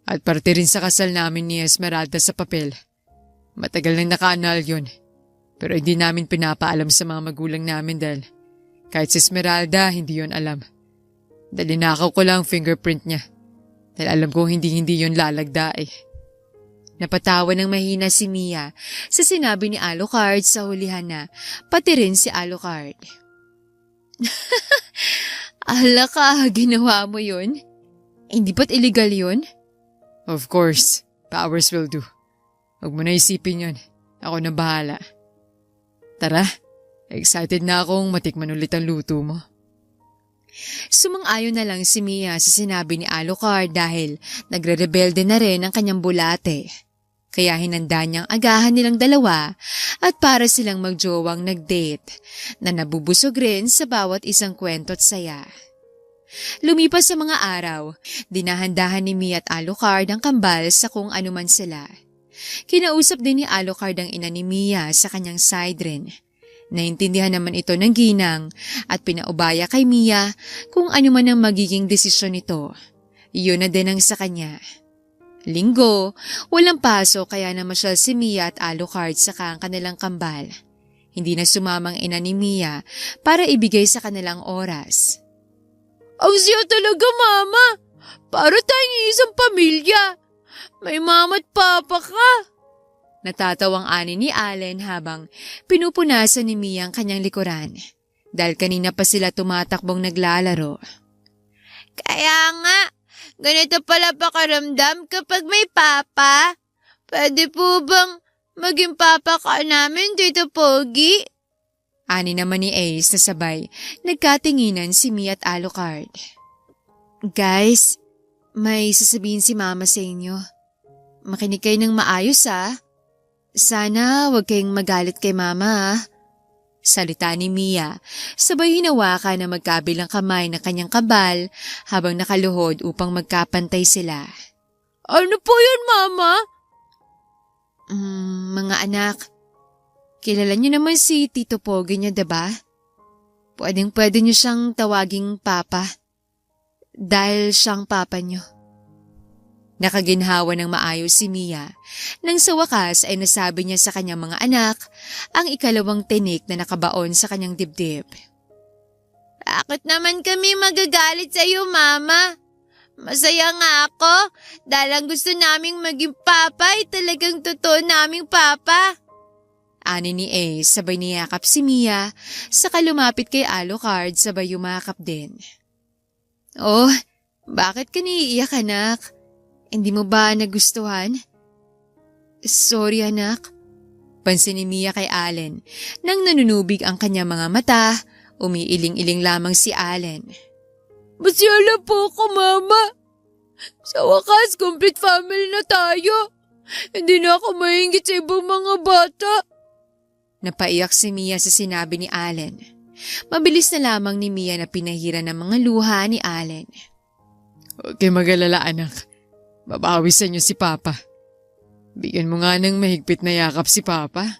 At parte rin sa kasal namin ni Esmeralda sa papel. Matagal nang nakaanal yun. Pero hindi namin pinapaalam sa mga magulang namin dahil kahit si Esmeralda, hindi yun alam. Dahil linakaw ko lang fingerprint niya. Dahil alam kong hindi yun lalagda eh. Napatawa ng mahina si Mia sa sinabi ni Alucard sa hulihan na pati rin si Alucard. Ala ka, ginawa mo yun? Hindi ba't illegal yun? Of course, powers will do. Huwag mo na isipin yun. Ako na bahala. Tara, excited na akong matikman ulit ang luto mo. Sumang-ayon na lang si Mia sa sinabi ni Alucard dahil nagre-rebelde na rin ang kanyang bulate. Kaya hinanda niyang agahan nilang dalawa at para silang magjowang nag-date na nabubusog rin sa bawat isang kwento at saya. Lumipas sa mga araw, dinahandahan ni Mia at Alucard ang kambal sa kung anuman sila. Kinausap din ni Alucard ang ina ni Mia sa kanyang side rin. Naintindihan naman ito ng ginang at pinaubaya kay Mia kung ano man ang magiging desisyon nito. Iyon na din ang sa kanya. Linggo, walang paso kaya namasyal si Mia at Alucard sa kanilang kambal. Hindi na sumamang ina ni Mia para ibigay sa kanilang oras. Ang siya talaga, Mama! Para tayong isang pamilya! May mama at papa ka! Natatawang ani ni Allen habang pinupunasan ni Mia ang kanyang likuran dahil kanina pa sila tumatakbong naglalaro. Kaya nga, ganito pala pakaramdam kapag may papa. Pwede po bang maging papa ka namin, Tito Pogi. Ani naman ni Ace na sabay, nagkatinginan si Mia at Alucard. Guys, may sasabihin si Mama sa inyo. Makinig kayo ng maayos Sana huwag kayong magalit kay Mama Salita ni Mia, sabay hinawakan na magkabilang kamay ng kanyang kabal habang nakaluhod upang magkapantay sila. Ano po yun, Mama? Mga anak, kilala niyo naman si Tito Pogi niyo, diba? Pwede niyo siyang tawaging Papa. Dahil siyang Papa niyo. Nakaginhawa ng maayos si Mia nang sa wakas ay nasabi niya sa kanyang mga anak ang ikalawang tinik na nakabaon sa kanyang dibdib. Bakit naman kami magagalit sa iyo, Mama? Masaya nga ako dahil ang gusto naming maging papa ay talagang totoo naming papa. Ani ni Ace sabay niyakap si Mia saka lumapit kay Alucard sabay yumakap din. Oh, bakit ka naiiyak, anak? Hindi mo ba nagustuhan? Sorry, anak. Pansin ni Mia kay Allen. Nang nanunubig ang kanyang mga mata, umiiling-iling lamang si Allen. Masaya po ako, Mama. Sa wakas, complete family na tayo. Hindi na ako mahingit sa ibang mga bata. Napaiyak si Mia sa sinabi ni Allen. Mabilis na lamang ni Mia na pinahira ng mga luha ni Allen. Huwag kayo mag-alala, anak. Babawi sa inyo si Papa. Bigyan mo nga ng mahigpit na yakap si Papa.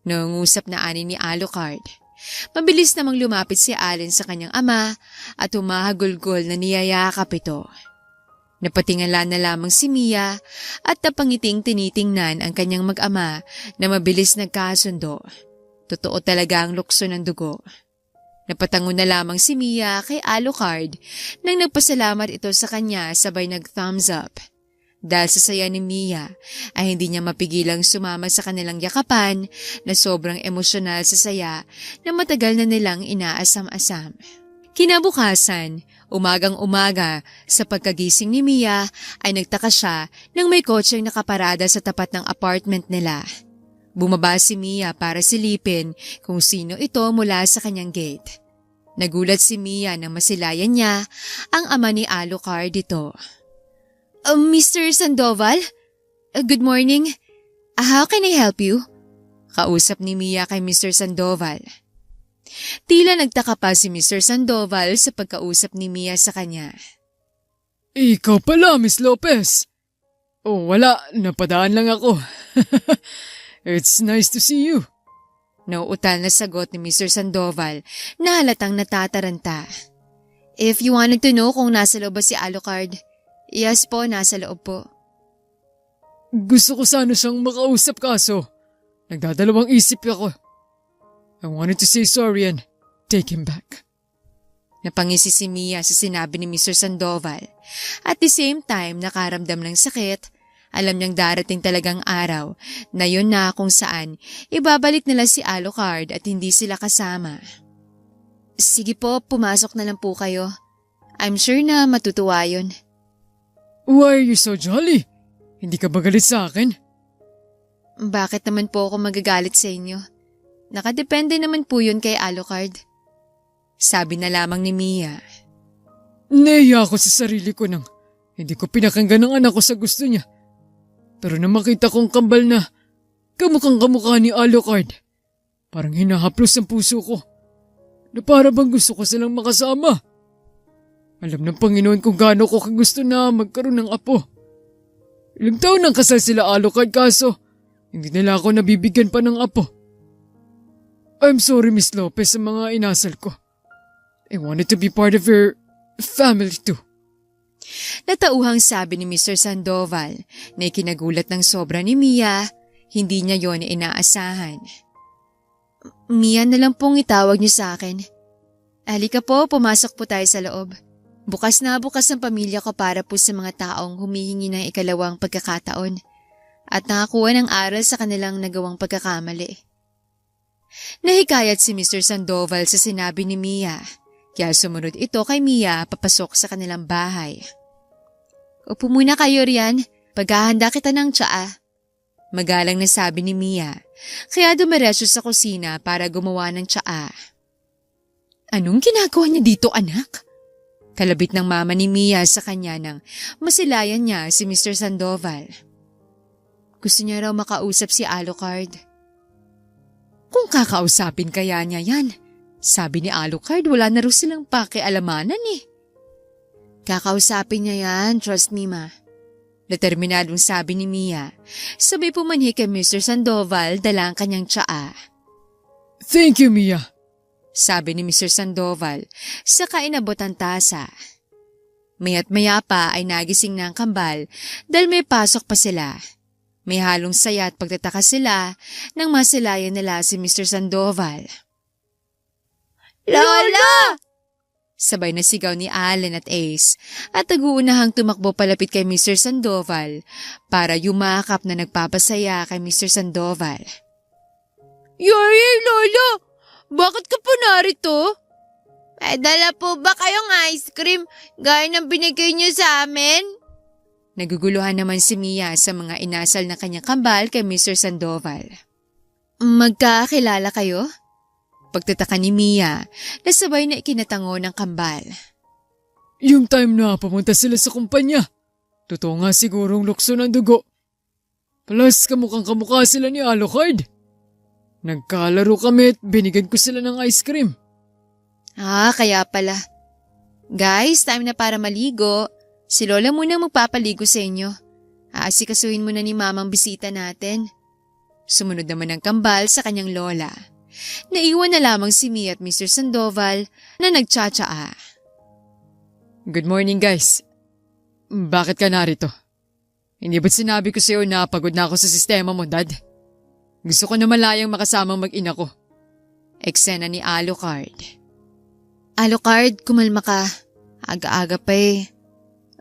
Nangungusap na ani ni Alucard. Mabilis namang lumapit si Allen sa kanyang ama at humahagulgol na niyayakap ito. Napatingala na lamang si Mia at napangiting tinitingnan ang kanyang mag-ama na mabilis nagkasundo. Totoo talaga ang lukso ng dugo. Napatango na lamang si Mia kay Alucard nang nagpasalamat ito sa kanya sabay nag-thumbs up. Dahil sa saya ni Mia ay hindi niya mapigilang sumama sa kanilang yakapan na sobrang emosyonal sa saya na matagal na nilang inaasam-asam. Kinabukasan, umagang-umaga, sa pagkagising ni Mia ay nagtaka siya nang may kotseng nakaparada sa tapat ng apartment nila. Bumaba si Mia para silipin kung sino ito mula sa kanyang gate. Nagulat si Mia nang masilayan niya ang ama ni Alucard dito. Mr. Sandoval? Good morning. How can I help you? Kausap ni Mia kay Mr. Sandoval. Tila nagtaka pa si Mr. Sandoval sa pagkausap ni Mia sa kanya. Ikaw pala, Miss Lopez. Oh, wala. Napadaan lang ako. It's nice to see you. Nauutal na sagot ni Mr. Sandoval na halatang natataranta. If you wanted to know kung nasa loob ba si Alucard, yes po, nasa loob po. Gusto ko sana siyang makausap kaso nagdadalawang isip ako. I wanted to say sorry and take him back. Napangisi si Mia sa sinabi ni Mr. Sandoval. At the same time, nakaramdam ng sakit. Alam niyang darating talagang araw na yun na kung saan ibabalik nila si Alucard at hindi sila kasama. Sige po, pumasok na lang po kayo. I'm sure na matutuwa yun. Why are you so jolly? Hindi ka ba galit sa akin? Bakit naman po ako magagalit sa inyo? Nakadepende naman po yun kay Alucard. Sabi na lamang ni Mia. Nahiya ako sa sarili ko nang hindi ko pinakinggan ang anak ko sa gusto niya. Pero nang makita kong kambal na kamukhang kamukha ni Alucard, parang hinahaplos ang puso ko na para bang gusto ko silang makasama. Alam ng Panginoon kung gaano ko gusto na magkaroon ng apo. Ilang taon nang kasal sila Alucard kaso hindi nila ako nabibigyan pa ng apo. I'm sorry, Miss Lopez, sa mga inasal ko. I wanted to be part of your family too. Natauhang sabi ni Mr. Sandoval na ikinagulat ng sobra ni Mia, hindi niya yon inaasahan. Mia na lang pong itawag niyo sa akin. Halika po, pumasok po tayo sa loob. Bukas na bukas ang pamilya ko para po sa mga taong humihingi ng ikalawang pagkakataon at nakakuha ng aral sa kanilang nagawang pagkakamali. Nahikayat si Mr. Sandoval sa sinabi ni Mia, kaya sumunod ito kay Mia papasok sa kanilang bahay. Upo muna kayo riyan, paghahanda kita ng tsaa. Magalang na sabi ni Mia, kaya dumiretso sa kusina para gumawa ng tsaa. Anong ginagawa niya dito, anak? Kalabit ng mama ni Mia sa kanya nang masilayan niya si Mr. Sandoval. Gusto niya raw makausap si Alucard. Kung kakausapin kaya niya yan, sabi ni Alucard wala na raw silang pakialamanan eh. Kakausapin niya yan, trust me ma. Determinadong sabi ni Mia, sabay pumanhi kay Mr. Sandoval dala ang kanyang tsaa. Thank you, Mia. Sabi ni Mr. Sandoval, saka inabot ang tasa. Maya't maya pa ay nagising na ang kambal dahil may pasok pa sila. May halong saya at pagtataka sila nang masilayan nila si Mr. Sandoval. Lola! Sabay na sigaw ni Allen at Ace at nag-uunahang tumakbo palapit kay Mr. Sandoval para yumakap na nagpapasaya kay Mr. Sandoval. Yay, Lola! Bakit ka po narito? May dala po ba kayong ice cream gaya ng binigay niyo sa amin? Naguguluhan naman si Mia sa mga inasal na kanyang kambal kay Mr. Sandoval. Magkakilala kayo? Pagtataka ni Mia, nasabay na ikinatango ng kambal. Yung time na pumunta sila sa kumpanya. Totoo nga sigurong lukso ng dugo. Plus, kamukhang-kamukha sila ni Alucard. Nagkalaro kami at binigyan ko sila ng ice cream. Kaya pala. Guys, time na para maligo. Si Lola muna magpapaligo sa inyo. Aasikasuhin muna ni Mamang bisita natin. Sumunod naman ang kambal sa kanyang lola. Naiwan na lamang si Mia at Mr. Sandoval na nagtsatsaa. Good morning, guys. Bakit ka narito? Hindi ba't sinabi ko sa'yo na pagod na ako sa sistema mo, Dad? Gusto ko na malayang makasamang mag-ina ko. Eksena ni Alucard. Alucard, kumalma ka. Aga-aga pa eh.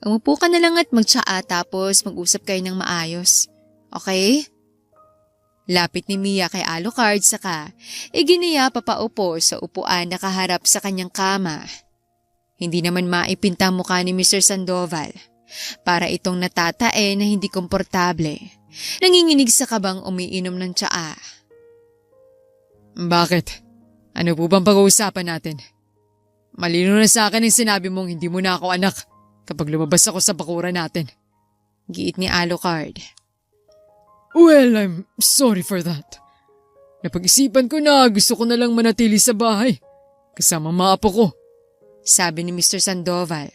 Umupo ka na lang at magtsaa tapos mag-usap kayo ng maayos. Okay? Lapit ni Mia kay Alucard saka iginiya papaupo sa upuan na kaharap sa kanyang kama. Hindi naman maipinta mukha ni Mr. Sandoval para itong natatae na hindi komportable. Nanginginig sa kabang umiinom ng tsaa. Bakit? Ano po bang pag-uusapan natin? Malino na sa akin ang sinabi mong hindi mo na ako anak kapag lumabas ako sa bakuran natin. Giit ni Alucard. Well, I'm sorry for that. Napag-isipan ko na gusto ko na lang manatili sa bahay kasama mga apo ko. Sabi ni Mr. Sandoval.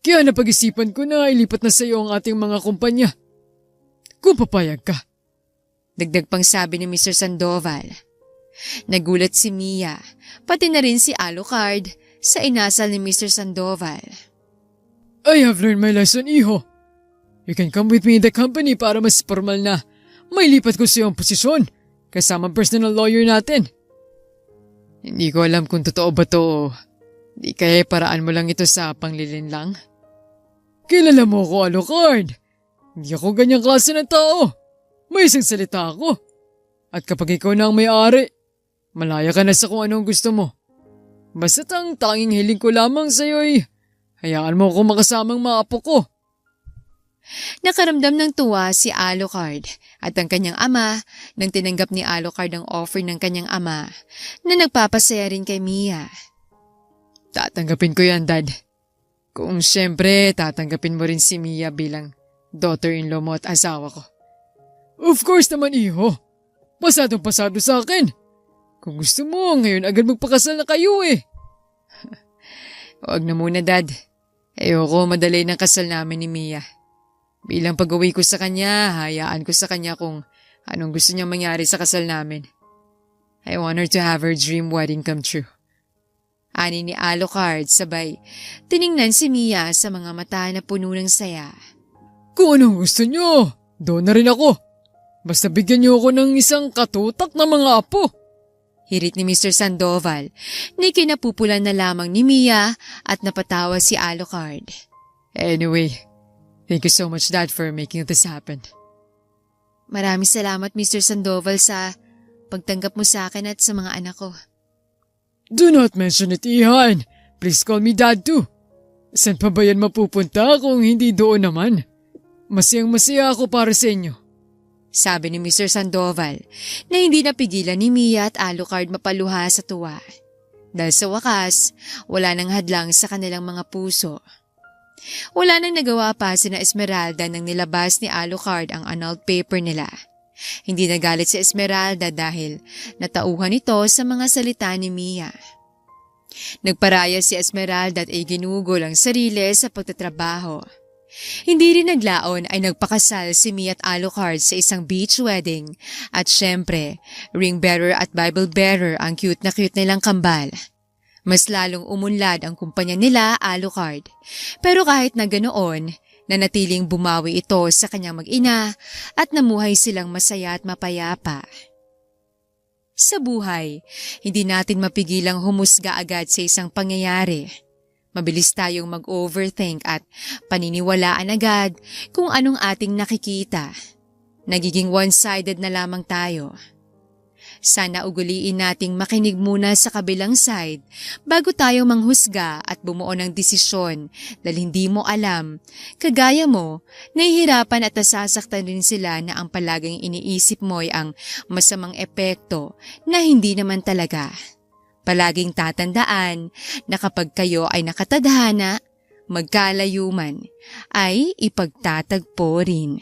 Kaya napag-isipan ko na ilipat na sa iyo ang ating mga kumpanya. Kung papayag ka. Dagdag pang sabi ni Mr. Sandoval. Nagulat si Mia, pati na rin si Alucard sa inasal ni Mr. Sandoval. I have learned my lesson, iho. You can come with me in the company para mas formal na may lipat ko sa iyong posisyon kasama personal lawyer natin. Hindi ko alam kung totoo ba to. Di kaya paraan mo lang ito sa panglilin lang. Kilala mo ko, Alucard. Hindi ako ganyang klase ng tao. May isang salita ako. At kapag ikaw na ang may-ari, malaya ka na sa kung anong gusto mo. Basta't ang tanging hiling ko lamang sa iyo ay hayaan mo akong makasamang mga apo ko. Nakaramdam ng tuwa si Alucard at ang kanyang ama nang tinanggap ni Alucard ang offer ng kanyang ama na nagpapasaya rin kay Mia. Tatanggapin ko yan, Dad. Kung siyempre, tatanggapin mo rin si Mia bilang daughter-in-law mo at asawa ko. Of course naman, iho. Pasadong-pasado sa akin. Kung gusto mo, ngayon agad magpakasal na kayo eh. Huwag na muna, Dad. Ayoko madalay ng kasal namin ni Mia. Bilang pag-uwi ko sa kanya, hayaan ko sa kanya kung anong gusto niyang mangyari sa kasal namin. I want her to have her dream wedding come true. Ani ni Alucard sabay tiningnan si Mia sa mga mata na puno ng saya. Kung anong gusto niyo, doon na rin ako. Basta bigyan niyo ako ng isang katutak na mga apo. Hirit ni Mr. Sandoval ni kinapupulan na lamang ni Mia at napatawa si Alucard. Anyway, thank you so much, Dad, for making this happen. Maraming salamat, Mr. Sandoval, sa pagtanggap mo sa akin at sa mga anak ko. Do not mention it, Ihan. Please call me Dad too. Saan pa ba yan mapupunta kung hindi doon naman? Masayang-masaya ako para sa inyo. Sabi ni Mr. Sandoval na hindi napigilan ni Mia at Alucard mapaluha sa tuwa. Dahil sa wakas, wala nang hadlang sa kanilang mga puso. Wala nang nagawa pa sina Esmeralda nang nilabas ni Alucard ang annulled paper nila. Hindi nagalit si Esmeralda dahil natauhan ito sa mga salita ni Mia. Nagparaya si Esmeralda at ay ginugol ang sarili sa pagtatrabaho. Hindi rin naglaon ay nagpakasal si Mia at Alucard sa isang beach wedding at syempre, ring bearer at Bible bearer ang cute na cute nilang kambal. Mas lalong umunlad ang kumpanya nila, Alucard. Pero kahit na ganoon, nanatiling bumawi ito sa kanyang mag-ina at namuhay silang masaya at mapayapa. Sa buhay, hindi natin mapigilang humusga agad sa isang pangyayari. Mabilis tayong mag-overthink at paniniwalaan agad kung anong ating nakikita. Nagiging one-sided na lamang tayo. Sana ugaliin nating makinig muna sa kabilang side bago tayo manghusga at bumuo ng desisyon dahil hindi mo alam, kagaya mo, nahihirapan at nasasaktan rin sila na ang palaging iniisip mo ay ang masamang epekto na hindi naman talaga. Palaging tatandaan na kapag kayo ay nakatadhana, magkalayo man, ay ipagtatagpo rin.